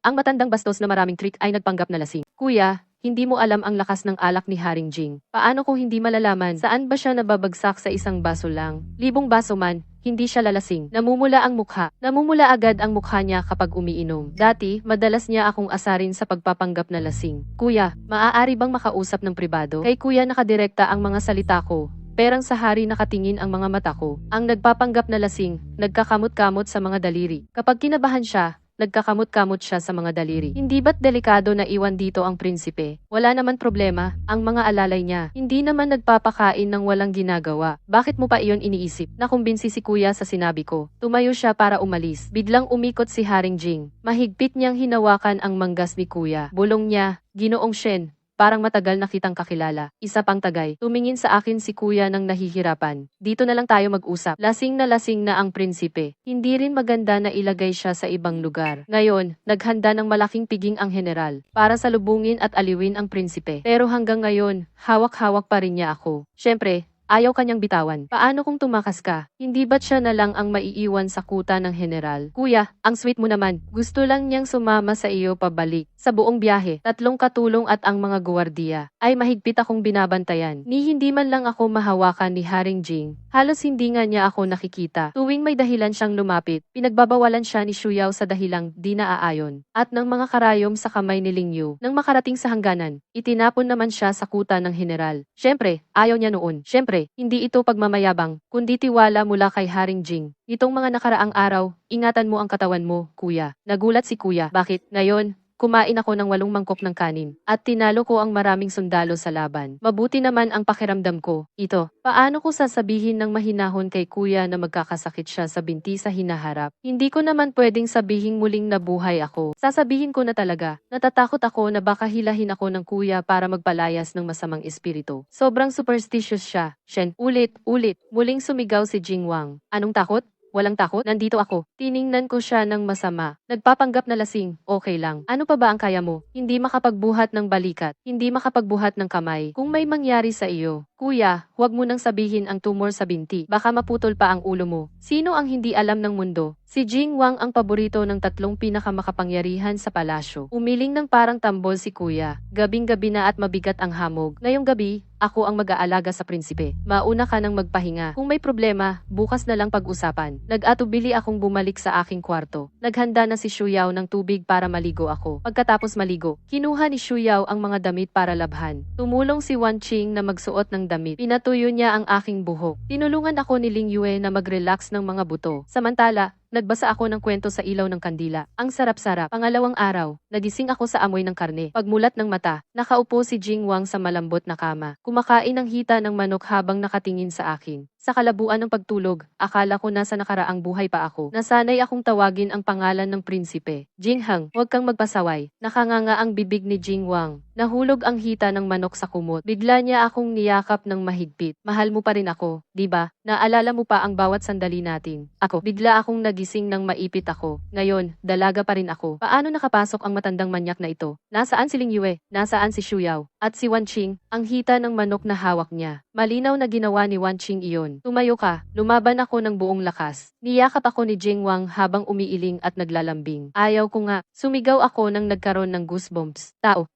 Ang matandang bastos na maraming trick ay nagpanggap na lasing. Kuya, hindi mo alam ang lakas ng alak ni Haring Jing. Paano kung hindi malalaman saan ba siya nababagsak sa isang baso lang? Libong baso man, hindi siya lalasing. Namumula ang mukha. Namumula agad ang mukha niya kapag umiinom. Dati, madalas niya akong asarin sa pagpapanggap na lasing. Kuya, maaari bang makausap ng pribado? Kay kuya nakadirekta ang mga salita ko. Perang sa hari nakatingin ang mga mata ko. Ang nagpapanggap na lasing, nagkakamot-kamot sa mga daliri. Kapag kinabahan siya, nagkakamot-kamot siya sa mga daliri. Hindi ba't delikado na iwan dito ang prinsipe? Wala naman problema, ang mga alalay niya. Hindi naman nagpapakain ng walang ginagawa. Bakit mo pa iyon iniisip? Nakumbinsi si kuya sa sinabi ko. Tumayo siya para umalis. Biglang umikot si Haring Jing. Mahigpit niyang hinawakan ang manggas ni kuya. Bulong niya, Ginoong Shen. Parang matagal na kitang kakilala. Isa pang tagay. Tumingin sa akin si kuya ng nahihirapan. Dito na lang tayo mag-usap. Lasing na ang prinsipe. Hindi rin maganda na ilagay siya sa ibang lugar. Ngayon, naghanda ng malaking piging ang general para salubungin at aliwin ang prinsipe. Pero hanggang ngayon, hawak-hawak pa rin niya ako. Syempre, ayaw kanyang bitawan. Paano kung tumakas ka? Hindi ba't siya na lang ang maiiwan sa kuta ng general? Kuya, ang sweet mo naman. Gusto lang niyang sumama sa iyo pabalik. Sa buong biyahe, 3 katulong at ang mga guwardiya ay mahigpit akong binabantayan. Ni hindi man lang ako mahawakan ni Haring Jing. Halos hindi nga niya ako nakikita. Tuwing may dahilan siyang lumapit, pinagbabawalan siya ni Shuyao sa dahilang di naaayon. At ng mga karayom sa kamay ni Ling Yu. Nang makarating sa hangganan, itinapon naman siya sa kuta ng general. Syempre, ayaw niya noon. Syempre, hindi ito pagmamayabang, kundi tiwala mula kay Haring Jing. Itong mga nakaraang araw, ingatan mo ang katawan mo, kuya. Nagulat si kuya. Bakit? Ngayon, kumain ako ng 8 mangkok ng kanin at tinalo ko ang maraming sundalo sa laban. Mabuti naman ang pakiramdam ko. Ito, paano ko sasabihin ng mahinahon kay kuya na magkakasakit siya sa binti sa hinaharap? Hindi ko naman pwedeng sabihing muling nabuhay ako. Sasabihin ko na talaga. Natatakot ako na baka hilahin ako ng kuya para magpalayas ng masamang espiritu. Sobrang superstitious siya. Shen, ulit. Muling sumigaw si Jing Wang. Anong takot? Walang takot, nandito ako. Tiningnan ko siya ng masama. Nagpapanggap na lasing, okay lang. Ano pa ba ang kaya mo? Hindi makapagbuhat ng balikat, hindi makapagbuhat ng kamay. Kung may mangyari sa iyo, Kuya, huwag mo nang sabihin ang tumor sa binti. Baka maputol pa ang ulo mo. Sino ang hindi alam ng mundo? Si Jing Wang ang paborito ng tatlong pinakamakapangyarihan sa palasyo. Umiling ng parang tambol si kuya. Gabing-gabi na at mabigat ang hamog. Ngayong gabi, ako ang mag-aalaga sa prinsipe. Mauna ka nang magpahinga. Kung may problema, bukas na lang pag-usapan. Nag-atubili akong bumalik sa aking kwarto. Naghanda na si Shuyao ng tubig para maligo ako. Pagkatapos maligo, kinuha ni Shuyao ang mga damit para labhan. Tumulong si Wan Qing na magsuot ng damit. Pinatuyo niya ang aking buhok. Tinulungan ako ni Ling Yue na mag-relax ng mga buto. Samantala, nagbasa ako ng kwento sa ilaw ng kandila. Ang sarap-sarap. Pangalawang araw, nagising ako sa amoy ng karne. Pagmulat ng mata, nakaupo si Jing Wang sa malambot na kama. Kumakain ng hita ng manok habang nakatingin sa akin. Sa kalabuan ng pagtulog, akala ko nasa nakaraang buhay pa ako. Nasanay akong tawagin ang pangalan ng prinsipe. Jing Hang, huwag kang magpasaway. Nakanganga ang bibig ni Jing Wang. Nahulog ang hita ng manok sa kumot. Bigla niya akong niyakap ng mahigpit. Mahal mo pa rin ako, di ba? Naalala mo pa ang bawat sandali natin. Bigla akong nagising nang maipit ako. Ngayon, dalaga pa rin ako. Paano nakapasok ang matandang manyak na ito? Nasaan si Ling Yue? Nasaan si Shuyao? At si Wan Qing? Ang hita ng manok na hawak niya. Malinaw na ginawa ni Wan Qing iyon. Tumayo ka. Lumaban ako ng buong lakas. Niyakap ako ni Jing Wang habang umiiling at naglalambing. Ayaw ko nga. Sumigaw ako nang nagkaroon ng goosebumps. Tao,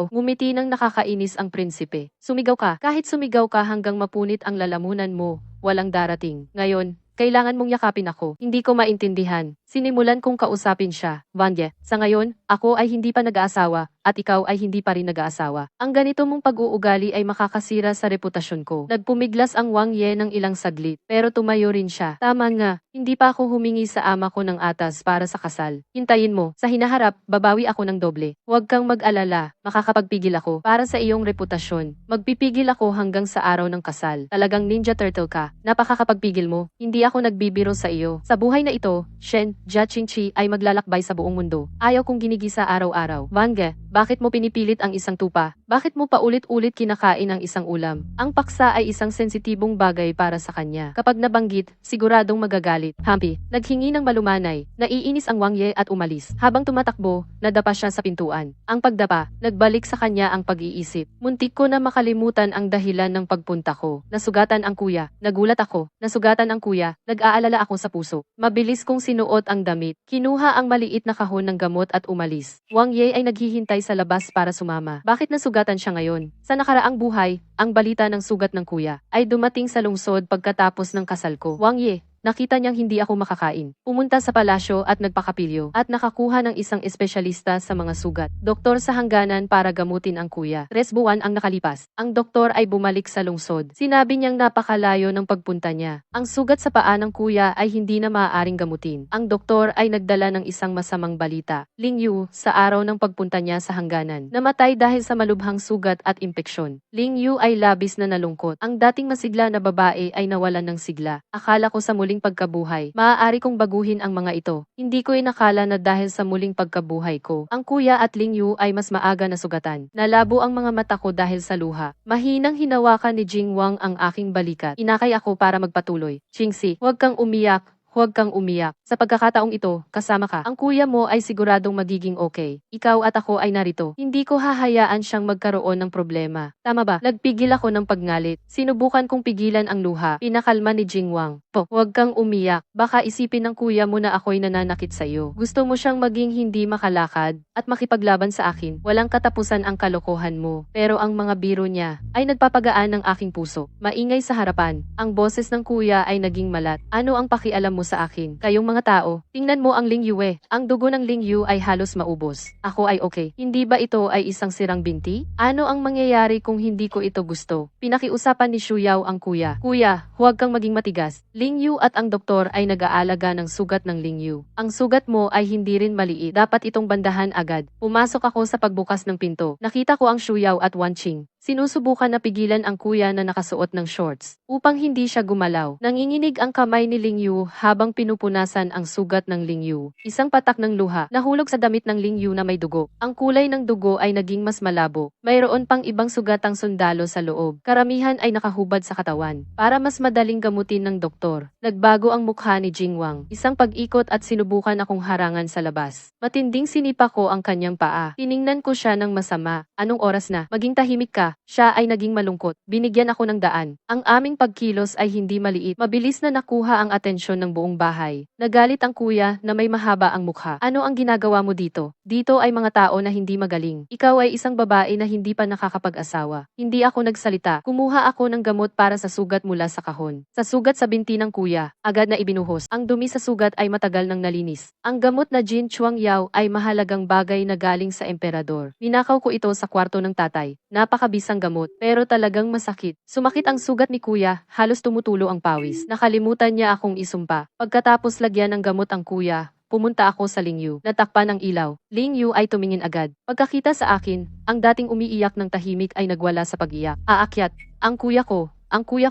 ngumiti nang nakakainis ang prinsipe. Sumigaw ka. Kahit sumigaw ka hanggang mapunit ang lalamunan mo, walang darating. Ngayon, kailangan mong yakapin ako. Hindi ko maintindihan. Sinimulan kong kausapin siya. Vanya, sa ngayon, ako ay hindi pa nag-aasawa, at ikaw ay hindi pa rin nag-aasawa. Ang ganito mong pag-uugali ay makakasira sa reputasyon ko. Nagpumiglas ang Wang Ye ng ilang saglit, pero tumayo rin siya. Tama nga, hindi pa ako humingi sa ama ko ng atas para sa kasal. Hintayin mo, sa hinaharap, babawi ako ng doble. Huwag kang mag-alala, makakapagpigil ako para sa iyong reputasyon. Magpipigil ako hanggang sa araw ng kasal. Talagang Ninja Turtle ka. Napakakapagpigil mo. Hindi ako nagbibiro sa iyo. Sa buhay na ito, Shen, Jia Qingqi ay maglalakbay sa buong mundo. Ayaw kong ginigisa araw-araw. Vanga, bakit mo pinipilit ang isang tupa? Bakit mo paulit-ulit kinakain ang isang ulam? Ang paksa ay isang sensitibong bagay para sa kanya. Kapag nabanggit, siguradong magagalit. Hampi, naghingi ng malumanay. Naiinis ang Wang Ye at umalis. Habang tumatakbo, nadapa siya sa pintuan. Ang pagdapa, nagbalik sa kanya ang pag-iisip. Muntik ko na makalimutan ang dahilan ng pagpunta ko. Nasugatan ang kuya. Nagulat ako. Nasugatan ang kuya. Nag-aalala ako sa puso. Mabilis kong sinuot ang damit. Kinuha ang maliit na kahon ng gamot at umalis. Wang Ye ay naghihintay sa labas para sumama. Bakit nasugatan siya ngayon? Sa nakaraang buhay, ang balita ng sugat ng kuya ay dumating sa lungsod pagkatapos ng kasal ko. Wang Ye, nakita niyang hindi ako makakain. Pumunta sa palasyo at nagpakapilyo at nakakuha ng isang espesyalista sa mga sugat. Doktor sa hangganan para gamutin ang kuya. 3 buwan ang nakalipas. Ang doktor ay bumalik sa lungsod. Sinabi niyang napakalayo ng pagpunta niya. Ang sugat sa paa ng kuya ay hindi na maaaring gamutin. Ang doktor ay nagdala ng isang masamang balita. Ling Yu, sa araw ng pagpunta niya sa hangganan, namatay dahil sa malubhang sugat at impeksyon. Ling Yu ay labis na nalungkot. Ang dating masigla na babae ay nawalan ng sigla. Akala ko sa muling pagkabuhay, maaari kong baguhin ang mga ito. Hindi ko inakala na dahil sa muling pagkabuhay ko, ang kuya at Ling Yu ay mas maaga na sugatan. Nalabo ang mga mata ko dahil sa luha. Mahinang hinawakan ni Jing Wang ang aking balikat. Inakay ako para magpatuloy. Qingxi, huwag kang umiyak. Huwag kang umiyak. Sa pagkakataong ito, kasama ka. Ang kuya mo ay siguradong magiging okay. Ikaw at ako ay narito. Hindi ko hahayaan siyang magkaroon ng problema. Tama ba? Nagpigil ako ng pagngalit. Sinubukan kong pigilan ang luha. Pinakalma ni Jing Wang. Huwag kang umiyak. Baka isipin ng kuya mo na ako'y nananakit sa iyo. Gusto mo siyang maging hindi makalakad at makipaglaban sa akin. Walang katapusan ang kalokohan mo. Pero ang mga biro niya ay nagpapagaan ng aking puso. Maingay sa harapan. Ang boses ng kuya ay naging malat. Ano ang pakialam mo sa akin? Kayong mga tao, tingnan mo ang Ling Yue. Ang dugo ng Ling Yu ay halos maubos. Ako ay okay. Hindi ba ito ay isang sirang binti? Ano ang mangyayari kung hindi ko ito gusto? Pinakiusapan ni Shuyao ang kuya. Kuya, huwag kang maging matigas. Ling Yu at ang doktor ay nag-aalaga ng sugat ng Ling Yu. Ang sugat mo ay hindi rin maliit. Dapat itong bandahan agad. Pumasok ako sa pagbukas ng pinto. Nakita ko ang Shuyao at Wan Qing. Sinusubukan na pigilan ang kuya na nakasuot ng shorts upang hindi siya gumalaw. Nanginginig ang kamay ni Ling Yu habang pinupunasan ang sugat ng Ling Yu. Isang patak ng luha nahulog sa damit ng Ling Yu na may dugo. Ang kulay ng dugo ay naging mas malabo. Mayroon pang ibang sugatang sundalo sa loob. Karamihan ay nakahubad sa katawan. Para mas madaling gamutin ng doktor, nagbago ang mukha ni Jing Wang. Isang pag-ikot at sinubukan akong harangan sa labas. Matinding sinipa ko ang kanyang paa. Tiningnan ko siya ng masama. Anong oras na? Maging tahimik ka. siya ay naging malungkot. Binigyan ako ng daan. Ang aming pagkilos ay hindi maliit. Mabilis na nakuha ang atensyon ng buong bahay. Nagalit ang kuya na may mahaba ang mukha. Ano ang ginagawa mo dito? Dito ay mga tao na hindi magaling. Ikaw ay isang babae na hindi pa nakakapag-asawa. Hindi ako nagsalita. Kumuha ako ng gamot para sa sugat mula sa kahon. Sa sugat sa binti ng kuya, agad na ibinuhos. Ang dumi sa sugat ay matagal nang nalinis. Ang gamot na Jin Chuang Yao ay mahalagang bagay na galing sa emperador. Ninakaw ko ito sa kwarto ng tatay. Napakabisang gamot, pero talagang masakit. Sumakit ang sugat ni kuya, halos tumutulo ang pawis. Nakalimutan niya akong isumpa. Pagkatapos lagyan ng gamot ang kuya, pumunta ako sa Ling Yu. Natakpan ang ilaw. Ling Yu ay tumingin agad. Pagkakita sa akin, ang dating umiiyak ng tahimik ay nagwala sa pag-iyak. Aakyat. Ang kuya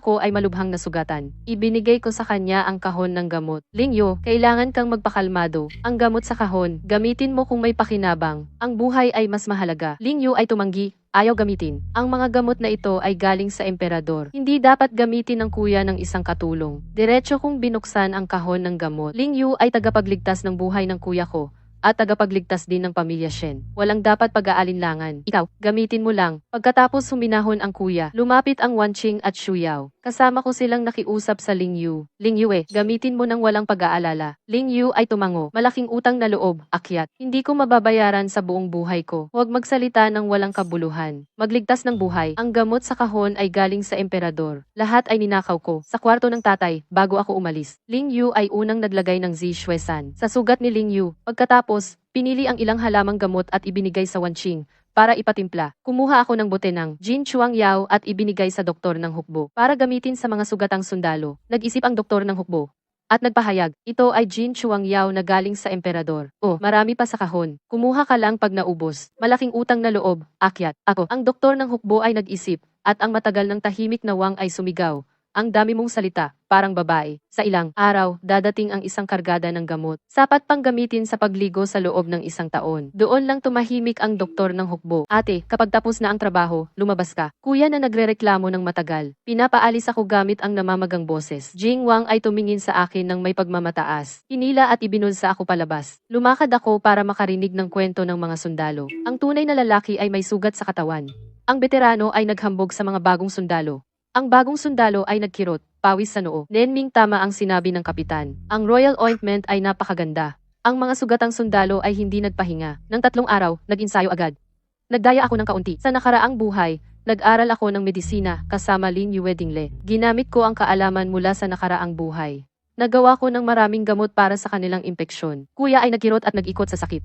ko ay malubhang nasugatan. Ibinigay ko sa kanya ang kahon ng gamot. Ling Yu, kailangan kang magpakalmado. Ang gamot sa kahon, gamitin mo kung may pakinabang. Ang buhay ay mas mahalaga. Ling Yu ay tumanggi. Ayaw gamitin. Ang mga gamot na ito ay galing sa emperador. Hindi dapat gamitin ng kuya ng isang katulong. Diretso kong binuksan ang kahon ng gamot. Ling Yu ay tagapagligtas ng buhay ng kuya ko at tagapagligtas din ng pamilya Shen. Walang dapat pag-aalinlangan. Ikaw, gamitin mo lang. Pagkatapos huminahon ang kuya, lumapit ang Wanqing at Xu Yao. Kasama ko silang nakiusap sa Ling Yu. Ling Yu gamitin mo nang walang pag-aalala. Ling Yu ay tumango. Malaking utang na loob, akyat. Hindi ko mababayaran sa buong buhay ko. Huwag magsalita ng walang kabuluhan. Magligtas ng buhay. Ang gamot sa kahon ay galing sa emperador. Lahat ay ninakaw ko. Sa kwarto ng tatay, bago ako umalis. Ling Yu ay unang naglagay ng Zishuesan sa sugat ni Ling Yu. Pagkatapos, pinili ang ilang halamang gamot at ibinigay sa Wanqing para ipatimpla. Kumuha ako ng bote ng Jin Chuang Yao at ibinigay sa doktor ng hukbo para gamitin sa mga sugatang sundalo. Nag-isip ang doktor ng hukbo at nagpahayag, ito ay Jin Chuang Yao na galing sa emperador. Oh, marami pa sa kahon. Kumuha ka lang pag naubos. Malaking utang na loob, akyat. Ako, ang doktor ng hukbo ay nag-isip at ang matagal ng tahimik na Wang ay sumigaw. Ang dami mong salita, parang babae. Sa ilang araw, dadating ang isang kargada ng gamot. Sapat pang gamitin sa pagligo sa loob ng isang taon. Doon lang tumahimik ang doktor ng hukbo. Ate, kapag tapos na ang trabaho, lumabas ka. Kuya na nagrereklamo ng matagal. Pinapaalis ako gamit ang namamagang boses. Jing Wang ay tumingin sa akin ng may pagmamataas. Hinila at ibinulsa ako palabas. Lumakad ako para makarinig ng kwento ng mga sundalo. Ang tunay na lalaki ay may sugat sa katawan. Ang veterano ay naghambog sa mga bagong sundalo. Ang bagong sundalo ay nagkirot, pawis sa noo. Nenming tama ang sinabi ng kapitan. Ang royal ointment ay napakaganda. Ang mga sugatang sundalo ay hindi nagpahinga. Nang 3 araw, nag-insayo agad. Nagdaya ako ng kaunti. Sa nakaraang buhay, nag-aral ako ng medisina kasama Lin Yue Dingle. Ginamit ko ang kaalaman mula sa nakaraang buhay. Nagawa ko ng maraming gamot para sa kanilang impeksyon. Kuya ay nagkirot at nag-ikot sa sakit.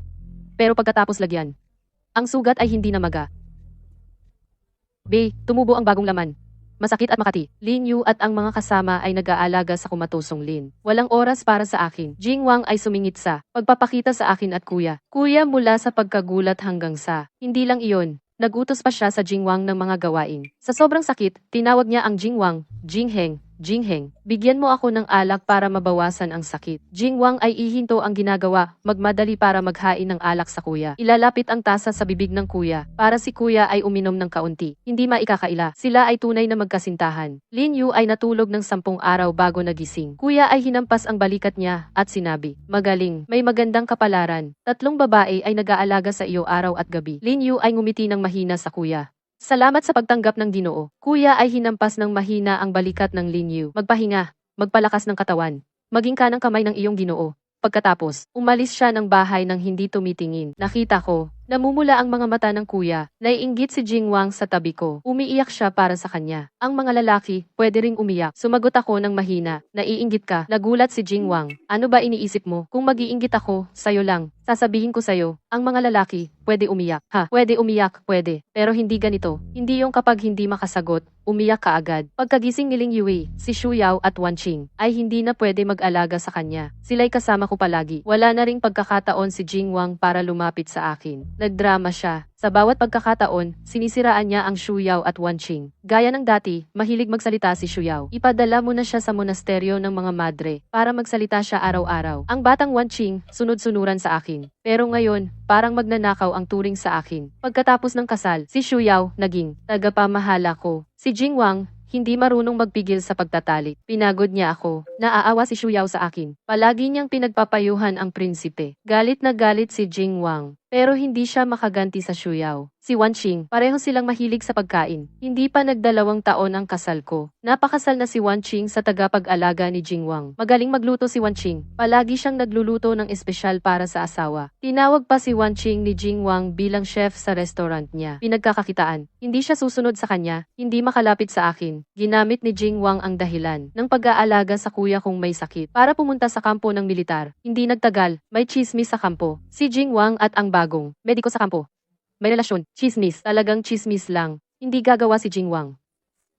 Pero pagkatapos lagyan, ang sugat ay hindi namaga. Tumubo ang bagong laman. Masakit at makati. Lin Yu at ang mga kasama ay nag-aalaga sa kumatusong Lin. Walang oras para sa akin. Jing Wang ay sumingit sa pagpapakita sa akin at kuya. Kuya mula sa pagkagulat hanggang sa hindi lang iyon. Nagutos pa siya sa Jing Wang ng mga gawain. Sa sobrang sakit, tinawag niya ang Jing Wang, Jingheng, bigyan mo ako ng alak para mabawasan ang sakit. Jing Wang ay ihinto ang ginagawa, magmadali para maghain ng alak sa kuya. Ilalapit ang tasa sa bibig ng kuya, para si kuya ay uminom ng kaunti. Hindi maikakaila. Sila ay tunay na magkasintahan. Lin Yu ay natulog ng 10 araw bago nagising. Kuya ay hinampas ang balikat niya at sinabi, magaling, may magandang kapalaran. 3 babae ay nag-aalaga sa iyo araw at gabi. Lin Yu ay ngumiti ng mahina sa kuya. Salamat sa pagtanggap ng Ginoo. Kuya ay hinampas ng mahina ang balikat ng Lin Yu. Magpahinga, magpalakas ng katawan. Maging kanang kamay ng iyong Ginoo. Pagkatapos, umalis siya ng bahay nang hindi tumitingin. Nakita ko, namumula ang mga mata ng kuya. Naiinggit si Jing Wang sa tabi ko. Umiiyak siya para sa kanya. Ang mga lalaki, pwede ring umiyak. Sumagot ako ng mahina. Naiinggit ka. Nagulat si Jing Wang. Ano ba iniisip mo? Kung mag-iinggit ako, sayo lang. Sasabihin ko sayo, ang mga lalaki, pwede umiyak. Pwede umiyak, pwede. Pero hindi ganito. Hindi yung kapag hindi makasagot, umiyak ka agad. Pagkagising ni Ling Yue, si Xu Yao at Wanqing, ay hindi na pwede mag-alaga sa kanya. Sila'y kasama ko palagi. Wala na ring pagkakataon si Jing Wang para lumapit sa akin. Nagdrama siya. Sa bawat pagkakataon, sinisiraan niya ang Xu Yao at Wanqing. Gaya ng dati, mahilig magsalita si Xu Yao. Ipadala mo na siya sa monasteryo ng mga madre para magsalita siya araw-araw. Ang batang Wanqing, sunod-sunuran sa akin. Pero ngayon, parang magnanakaw ang turing sa akin. Pagkatapos ng kasal, si Xu Yao naging tagapamahala ko. Si Jing Wang, hindi marunong magpigil sa pagtatalik. Pinagod niya ako. Naaawa si Xu Yao sa akin. Palagi niyang pinagpapayuhan ang prinsipe. Galit na galit si Jing Wang. Pero hindi siya makaganti sa Shuyao. Si Wanqing, pareho silang mahilig sa pagkain. Hindi pa nagdalawang taon ang kasal ko. Napakasal na si Wanqing sa tagapag-alaga ni Jingwang. Magaling magluto si Wanqing. Palagi siyang nagluluto ng espesyal para sa asawa. Tinawag pa si Wanqing ni Jingwang bilang chef sa restaurant niya. Pinagkakakitaan. Hindi siya susunod sa kanya. Hindi makalapit sa akin. Ginamit ni Jingwang ang dahilan ng pag-aalaga sa kuya kong may sakit para pumunta sa kampo ng militar. Hindi nagtagal, may chismis sa kampo. Si Jingwang at ang bagong mediko sa kampo. May relasyon, chismis, talagang chismis lang. Hindi gagawa si Jingwang.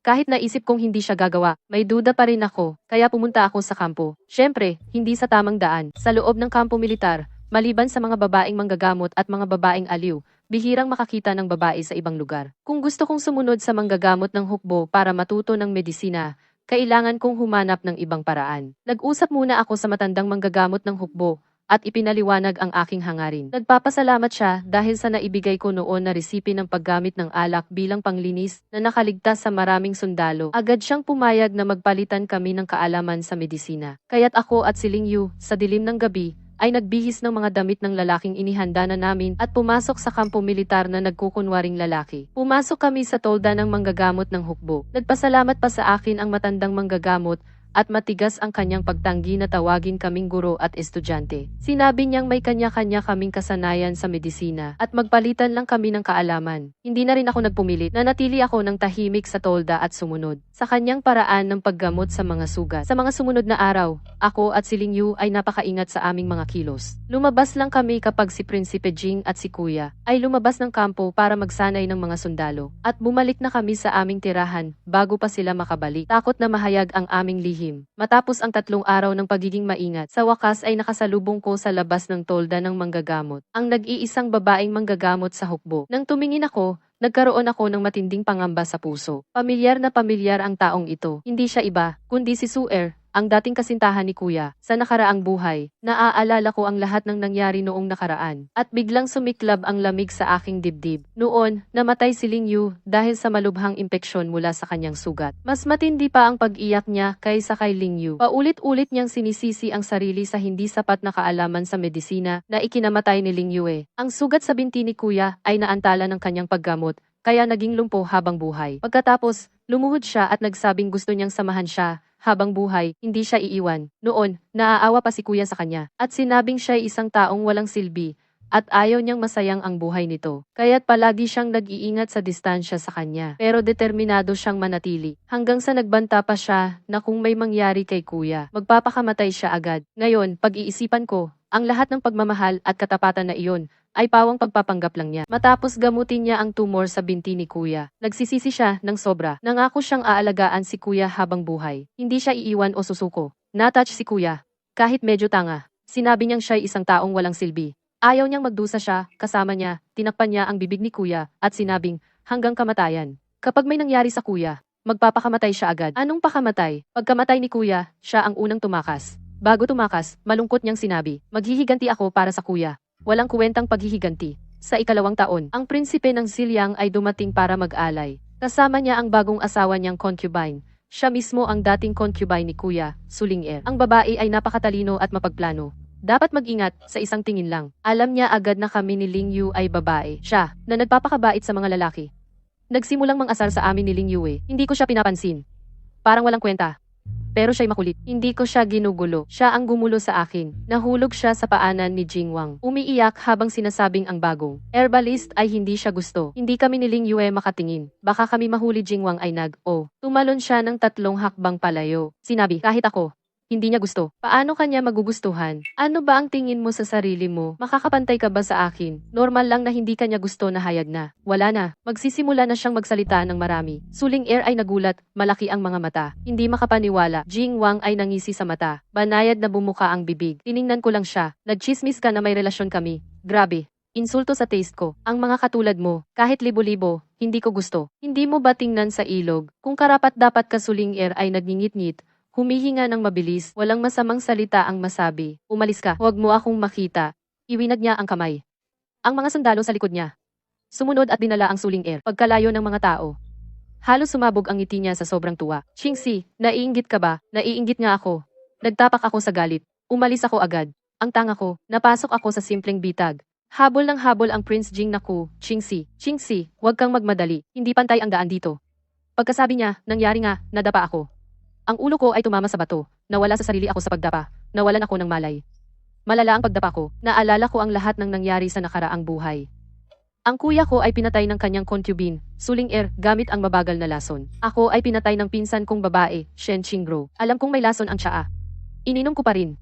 Kahit naisip kong hindi siya gagawa, may duda pa rin ako, kaya pumunta ako sa kampo. Siyempre, hindi sa tamang daan. Sa loob ng kampo militar, maliban sa mga babaeng manggagamot at mga babaeng aliw, bihirang makakita ng babae sa ibang lugar. Kung gusto kong sumunod sa manggagamot ng hukbo para matuto ng medisina, kailangan kong humanap ng ibang paraan. Nag-usap muna ako sa matandang manggagamot ng hukbo, at ipinaliwanag ang aking hangarin. Nagpapasalamat siya dahil sa naibigay ko noon na resipi ng paggamit ng alak bilang panglinis na nakaligtas sa maraming sundalo. Agad siyang pumayag na magpalitan kami ng kaalaman sa medisina. Kaya't ako at si Ling Yu, sa dilim ng gabi, ay nagbihis ng mga damit ng lalaking inihanda na namin at pumasok sa kampo militar na nagkukunwaring lalaki. Pumasok kami sa tolda ng manggagamot ng hukbo. Nagpasalamat pa sa akin ang matandang manggagamot at matigas ang kanyang pagtanggi na tawagin kaming guro at estudyante. Sinabi niyang may kanya-kanya kaming kasanayan sa medisina at magpalitan lang kami ng kaalaman. Hindi na rin ako nagpumilit, nanatili ako ng tahimik sa tolda at sumunod sa kanyang paraan ng paggamot sa mga sugat. Sa mga sumunod na araw, ako at si Ling Yu ay napakaingat sa aming mga kilos. Lumabas lang kami kapag si Prinsipe Jing at si Kuya ay lumabas ng kampo para magsanay ng mga sundalo. At bumalik na kami sa aming tirahan bago pa sila makabalik. Takot na mahayag ang aming lihim. Matapos ang 3 araw ng pagiging maingat, sa wakas ay nakasalubong ko sa labas ng tolda ng manggagamot, ang nag-iisang babaeng manggagamot sa hukbo. Nang tumingin ako, nagkaroon ako ng matinding pangamba sa puso. Pamilyar na pamilyar ang taong ito. Hindi siya iba, kundi si Suer, ang dating kasintahan ni Kuya. Sa nakaraang buhay, naaalala ko ang lahat ng nangyari noong nakaraan. At biglang sumiklab ang lamig sa aking dibdib. Noon, namatay si Ling Yu dahil sa malubhang impeksyon mula sa kanyang sugat. Mas matindi pa ang pag-iyak niya kaysa kay Ling Yu. Paulit-ulit niyang sinisisi ang sarili sa hindi sapat na kaalaman sa medisina na ikinamatay ni Ling Yue. Ang sugat sa binti ni Kuya ay naantala ng kanyang paggamot, kaya naging lumpo habang buhay. Pagkatapos, lumuhod siya at nagsabing gusto niyang samahan siya habang buhay, hindi siya iiwan. Noon, naaawa pa si Kuya sa kanya at sinabing siya ay isang taong walang silbi at ayaw niyang masayang ang buhay nito. Kaya't palagi siyang nag-iingat sa distansya sa kanya. Pero determinado siyang manatili hanggang sa nagbanta pa siya na kung may mangyari kay Kuya, magpapakamatay siya agad. Ngayon, pag-iisipan ko, ang lahat ng pagmamahal at katapatan na iyon ay pawang pagpapanggap lang niya. Matapos gamutin niya ang tumor sa binti ni Kuya, nagsisisi siya ng sobra. Nangako siyang aalagaan si Kuya habang buhay. Hindi siya iiwan o susuko. Natouch si Kuya. Kahit medyo tanga, sinabi niyang siya ay isang taong walang silbi. Ayaw niyang magdusa siya, kasama niya, tinakpan niya ang bibig ni Kuya, at sinabing, hanggang kamatayan. Kapag may nangyari sa Kuya, magpapakamatay siya agad. Anong pakamatay? Pagkamatay ni Kuya, siya ang unang tumakas. Bago tumakas, malungkot niyang sinabi, maghihiganti ako para sa Kuya. Walang kuwentang paghihiganti. Sa 2nd taon, ang prinsipe ng Silyang ay dumating para mag-alay. Kasama niya ang bagong asawa niyang concubine. Siya mismo ang dating concubine ni Kuya, Suling-er. Ang babae ay napakatalino at mapagplano. Dapat mag-ingat sa isang tingin lang. Alam niya agad na kami ni Ling Yu ay babae. Siya, na nagpapakabait sa mga lalaki. Nagsimulang mang-asar sa amin ni Ling Yu eh. Hindi ko siya pinapansin. Parang walang kwenta. Pero siya'y makulit. Hindi ko siya ginugulo. Siya ang gumulo sa akin. Nahulog siya sa paanan ni Jingwang. Umiiyak habang sinasabing ang bagong herbalist ay hindi siya gusto. Hindi kami ni Ling Yue makatingin. Baka kami mahuli. Jingwang ay tumalon siya ng 3 hakbang palayo. Sinabi, kahit ako, hindi niya gusto. Paano kanya magugustuhan? Ano ba ang tingin mo sa sarili mo? Makakapantay ka ba sa akin? Normal lang na hindi kanya gusto na hayag na. Wala na. Magsisimula na siyang magsalita ng marami. Suling-er ay nagulat, malaki ang mga mata. Hindi makapaniwala. Jingwang ay nangisi sa mata. Banayad na bumuka ang bibig. Tiningnan ko lang siya. Nagchismis ka na may relasyon kami. Grabe. Insulto sa taste ko. Ang mga katulad mo, kahit libo-libo, hindi ko gusto. Hindi mo ba tingnan sa ilog? Kung karapat-dapat ka Suling-er ay nagngingit-ngit. Humihinga ng mabilis, walang masamang salita ang masabi. Umalis ka, huwag mo akong makita. Iwinag niya ang kamay. Ang mga sundalo sa likod niya. Sumunod at dinala ang Suling-er. Pagkalayo ng mga tao, halos sumabog ang ngiti niya sa sobrang tuwa. Qingxi, naiinggit ka ba? Naiinggit nga ako. Nagtapak ako sa galit. Umalis ako agad. Ang tanga ko, napasok ako sa simpleng bitag. Habol ng habol ang Prince Jing naku, Qingxi, Qingxi, huwag kang magmadali, hindi pantay ang daan dito. Pagkasabi niya, nangyari nga, nadapa ako. Ang ulo ko ay tumama sa bato, nawala sa sarili ako sa pagdapa, nawalan ako ng malay. Malala ang pagdapa ko, naalala ko ang lahat ng nangyari sa nakaraang buhay. Ang kuya ko ay pinatay ng kanyang concubine, Suling Er, gamit ang mabagal na lason. Ako ay pinatay ng pinsan kong babae, Shen Qingro. Alam kong may lason ang tsaa. Ininom ko pa rin.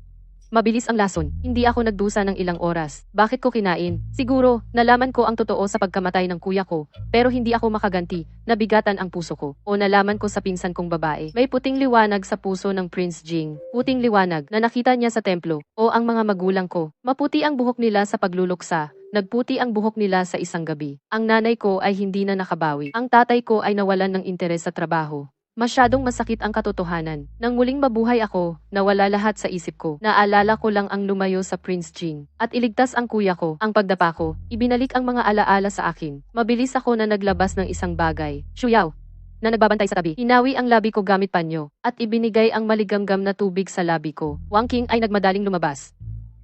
Mabilis ang lason, hindi ako nagdusa ng ilang oras. Bakit ko kinain? Siguro, nalaman ko ang totoo sa pagkamatay ng kuya ko, pero hindi ako makaganti, nabigatan ang puso ko. O nalaman ko sa pinsan kong babae. May puting liwanag sa puso ng Prince Jing. Puting liwanag na nakita niya sa templo, o ang mga magulang ko. Maputi ang buhok nila sa pagluluksa. Nagputi ang buhok nila sa isang gabi. Ang nanay ko ay hindi na nakabawi. Ang tatay ko ay nawalan ng interes sa trabaho. Masyadong masakit ang katotohanan. Nang muling mabuhay ako, nawala lahat sa isip ko. Naalala ko lang ang lumayo sa Prince Jing. At iligtas ang kuya ko, ang pagdapa ko. Ibinalik ang mga alaala sa akin. Mabilis ako na naglabas ng isang bagay. Shuyaw, na nagbabantay sa tabi. Hinawi ang labi ko gamit panyo. At ibinigay ang maligamgam na tubig sa labi ko. Wang King ay nagmadaling lumabas.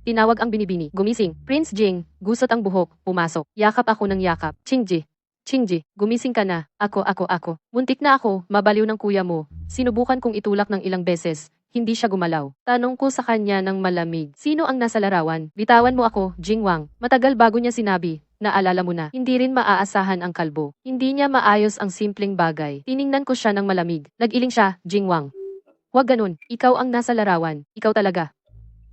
Tinawag ang binibini. Gumising. Prince Jing, gusot ang buhok. Pumasok. Yakap ako ng yakap. Qingji. Qingji, gumising ka na. Ako. Muntik na ako, mabaliw ng kuya mo. Sinubukan kong itulak ng ilang beses. Hindi siya gumalaw. Tanong ko sa kanya ng malamig. Sino ang nasa larawan? Bitawan mo ako, Jing Wang. Matagal bago niya sinabi. Naalala mo na. Hindi rin maaasahan ang kalbo. Hindi niya maayos ang simpleng bagay. Tiningnan ko siya ng malamig. Nag-iling siya, Jing Wang. Huwag ganun. Ikaw ang nasa larawan. Ikaw talaga.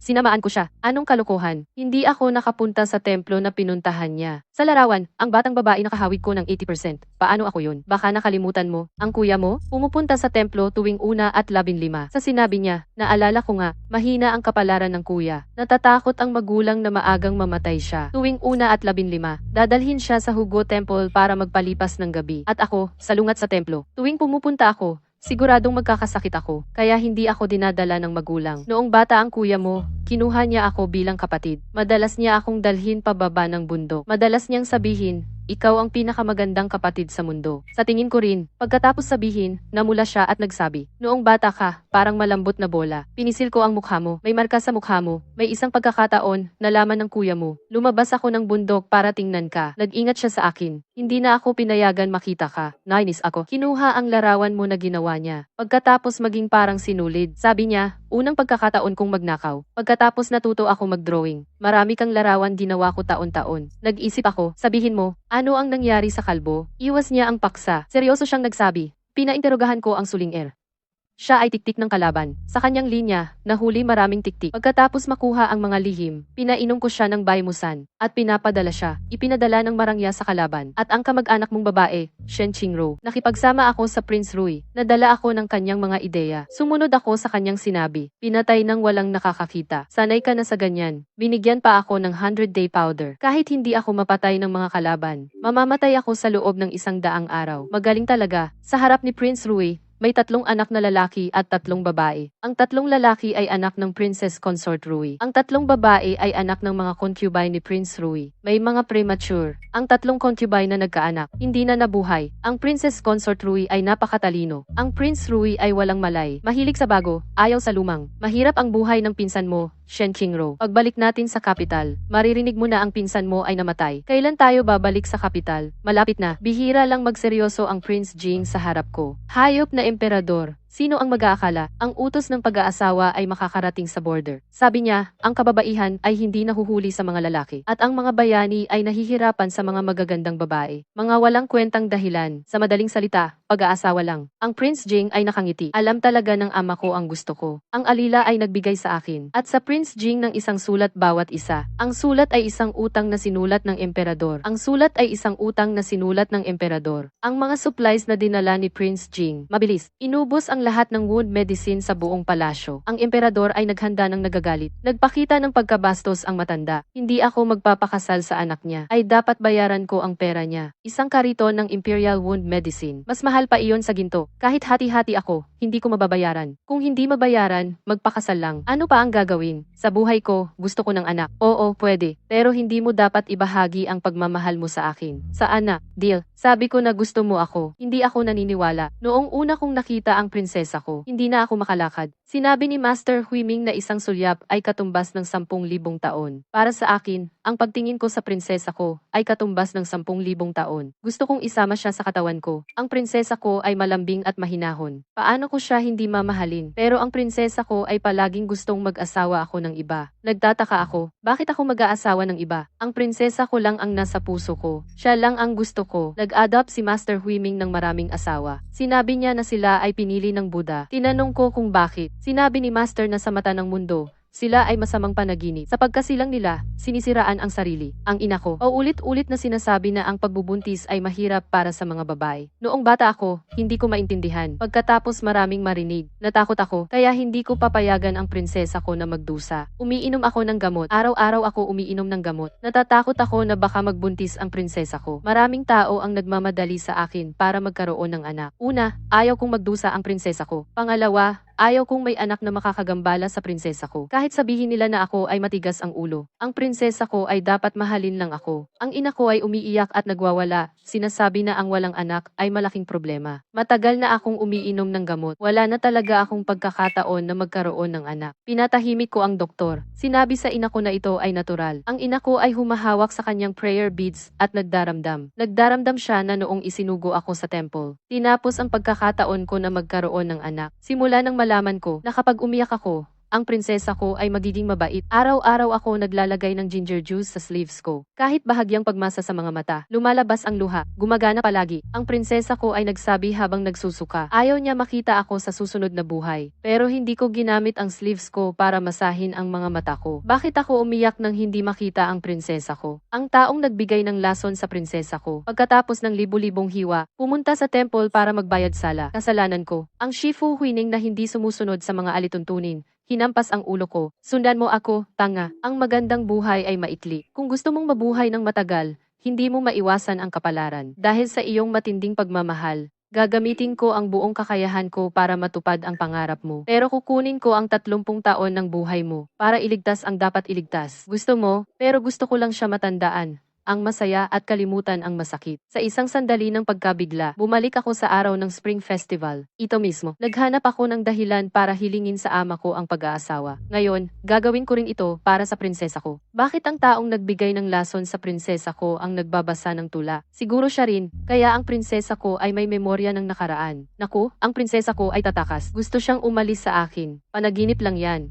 Sinamaan ko siya. Anong kalokohan? Hindi ako nakapunta sa templo na pinuntahan niya. Sa larawan, ang batang babae nakahawig ko ng 80%. Paano ako yun? Baka nakalimutan mo. Ang kuya mo, pumupunta sa templo tuwing 1 at 15. Sa sinabi niya, naalala ko nga, mahina ang kapalaran ng kuya. Natatakot ang magulang na maagang mamatay siya. Tuwing 1 at 15, dadalhin siya sa Hugo Temple para magpalipas ng gabi. At ako, salungat sa templo. Tuwing pumupunta ako, siguradong magkakasakit ako, kaya hindi ako dinadala ng magulang. Noong bata ang kuya mo, kinuha niya ako bilang kapatid. Madalas niya akong dalhin pababa ng bundok. Madalas niyang sabihin, ikaw ang pinakamagandang kapatid sa mundo. Sa tingin ko rin, pagkatapos sabihin, namula siya at nagsabi, noong bata ka, parang malambot na bola. Pinisil ko ang mukha mo, may marka sa mukha mo, may isang pagkakataon, nalaman ng kuya mo. Lumabas ako ng bundok para tingnan ka. Nag-ingat siya sa akin. Hindi na ako pinayagan makita ka. Nainis ako. Kinuha ang larawan mo na ginawa niya. Pagkatapos maging parang sinulid. Sabi niya, unang pagkakataon kong magnakaw. Pagkatapos natuto ako mag-drawing. Marami kang larawan ginawa ko taon-taon. Nag-isip ako, sabihin mo, ano ang nangyari sa kalbo? Iwas niya ang paksa. Seryoso siyang nagsabi. Pinainterogahan ko ang Suling Er. Siya ay tiktik ng kalaban. Sa kanyang linya, nahuli maraming tiktik. Pagkatapos makuha ang mga lihim, pinainom ko siya ng baymusan, at pinapadala siya. Ipinadala ng marangya sa kalaban. At ang kamag-anak mong babae, Shen Qingro. Nakipagsama ako sa Prince Rui. Nadala ako ng kanyang mga ideya. Sumunod ako sa kanyang sinabi. Pinatay ng walang nakakakita. Sanay ka na sa ganyan. Binigyan pa ako ng 100-day powder. Kahit hindi ako mapatay ng mga kalaban, mamamatay ako sa loob ng 100 araw. Magaling talaga. Sa harap ni Prince Rui, may 3 anak na lalaki at 3 babae. Ang 3 lalaki ay anak ng Princess Consort Rui. Ang 3 babae ay anak ng mga concubine ni Prince Rui. May mga premature. Ang 3 concubine na nagkaanak, hindi na nabuhay. Ang Princess Consort Rui ay napakatalino. Ang Prince Rui ay walang malay. Mahilig sa bago, ayaw sa lumang. Mahirap ang buhay ng pinsan mo, Shen Qingro. Pagbalik natin sa kapital, maririnig mo na ang pinsan mo ay namatay. Kailan tayo babalik sa kapital? Malapit na. Bihira lang magseryoso ang Prince Jing sa harap ko. Hayop na emperador. Sino ang mag-aakala? Ang utos ng pag-aasawa ay makakarating sa border. Sabi niya, ang kababaihan ay hindi nahuhuli sa mga lalaki. At ang mga bayani ay nahihirapan sa mga magagandang babae. Mga walang kwentang dahilan. Sa madaling salita, pag-aasawa lang. Ang Prince Jing ay nakangiti. Alam talaga ng ama ko ang gusto ko. Ang alila ay nagbigay sa akin. At sa Prince Jing ng isang sulat bawat isa. Ang sulat ay isang utang na sinulat ng emperador. Ang sulat ay isang utang na sinulat ng emperador. Ang mga supplies na dinala ni Prince Jing. Mabilis. Inubos ang lahat ng wound medicine sa buong palasyo. Ang emperador ay naghanda ng nagagalit. Nagpakita ng pagkabastos ang matanda. Hindi ako magpapakasal sa anak niya. Ay dapat bayaran ko ang pera niya. Isang kariton ng Imperial Wound Medicine. Mas mahal pa iyon sa ginto. Kahit hati-hati ako, hindi ko mababayaran. Kung hindi mabayaran, magpakasal lang. Ano pa ang gagawin? Sa buhay ko, gusto ko ng anak. Oo, pwede. Pero hindi mo dapat ibahagi ang pagmamahal mo sa akin. Sa anak, deal. Sabi ko na gusto mo ako. Hindi ako naniniwala. Noong una kong nakita ang prinsesa ko, hindi na ako makalakad. Sinabi ni Master Huiming na isang sulyap ay katumbas ng 10,000 taon. Para sa akin, ang pagtingin ko sa prinsesa ko ay katumbas ng 10,000 taon. Gusto kong isama siya sa katawan ko. Ang prinsesa ko ay malambing at mahinahon. Paano ko siya hindi mamahalin? Pero ang prinsesa ko ay palaging gustong mag-asawa ako ng iba. Nagtataka ako, bakit ako mag-aasawa ng iba? Ang prinsesa ko lang ang nasa puso ko. Siya lang ang gusto ko. Nag-adopt si Master Huiming ng maraming asawa. Sinabi niya na sila ay pinili ng Buddha. Tinanong ko kung bakit. Sinabi ni Master na sa mata ng mundo, sila ay masamang panaginip. Sa pagkasilang nila, sinisiraan ang sarili. Ang ina ko, paulit-ulit na sinasabi na ang pagbubuntis ay mahirap para sa mga babae. Noong bata ako, hindi ko maintindihan. Pagkatapos maraming marinig, natakot ako, kaya hindi ko papayagan ang prinsesa ko na magdusa. Umiinom ako ng gamot. Araw-araw ako umiinom ng gamot. Natatakot ako na baka magbuntis ang prinsesa ko. Maraming tao ang nagmamadali sa akin para magkaroon ng anak. Una, ayaw kong magdusa ang prinsesa ko. Pangalawa, ayaw kong may anak na makakagambala sa prinsesa ko. Kahit sabihin nila na ako ay matigas ang ulo, ang prinsesa ko ay dapat mahalin lang ako. Ang ina ko ay umiiyak at nagwawala. Sinasabi na ang walang anak ay malaking problema. Matagal na akong umiinom ng gamot. Wala na talaga akong pagkakataon na magkaroon ng anak. Pinatahimik ko ang doktor. Sinabi sa ina ko na ito ay natural. Ang ina ko ay humahawak sa kanyang prayer beads at nagdaramdam. Nagdaramdam siya na noong isinugo ako sa temple. Tinapos ang pagkakataon ko na magkaroon ng anak. Simula nang malaman ko na kapag umiyak ako, ang prinsesa ko ay magiging mabait. Araw-araw ako naglalagay ng ginger juice sa sleeves ko. Kahit bahagyang pagmasa sa mga mata, lumalabas ang luha. Gumagana palagi. Ang prinsesa ko ay nagsabi habang nagsusuka. Ayaw niya makita ako sa susunod na buhay. Pero hindi ko ginamit ang sleeves ko para masahin ang mga mata ko. Bakit ako umiyak nang hindi makita ang prinsesa ko? Ang taong nagbigay ng lason sa prinsesa ko. Pagkatapos ng libu-libong hiwa, pumunta sa temple para magbayad sala. Kasalanan ko. Ang Shifu Huining na hindi sumusunod sa mga alituntunin. Hinampas ang ulo ko. Sundan mo ako, tanga. Ang magandang buhay ay maikli. Kung gusto mong mabuhay ng matagal, hindi mo maiwasan ang kapalaran. Dahil sa iyong matinding pagmamahal, gagamitin ko ang buong kakayahan ko para matupad ang pangarap mo. Pero kukunin ko ang 30 taon ng buhay mo para iligtas ang dapat iligtas. Gusto mo, pero gusto ko lang siya matandaan ang masaya at kalimutan ang masakit. Sa isang sandali ng pagkabigla, bumalik ako sa araw ng Spring Festival. Ito mismo, naghanap ako ng dahilan para hilingin sa ama ko ang pag-aasawa. Ngayon, gagawin ko rin ito para sa prinsesa ko. Bakit ang taong nagbigay ng lason sa prinsesa ko ang nagbabasa ng tula? Siguro siya rin, kaya ang prinsesa ko ay may memorya ng nakaraan. Naku, ang prinsesa ko ay tatakas. Gusto siyang umalis sa akin. Panaginip lang yan.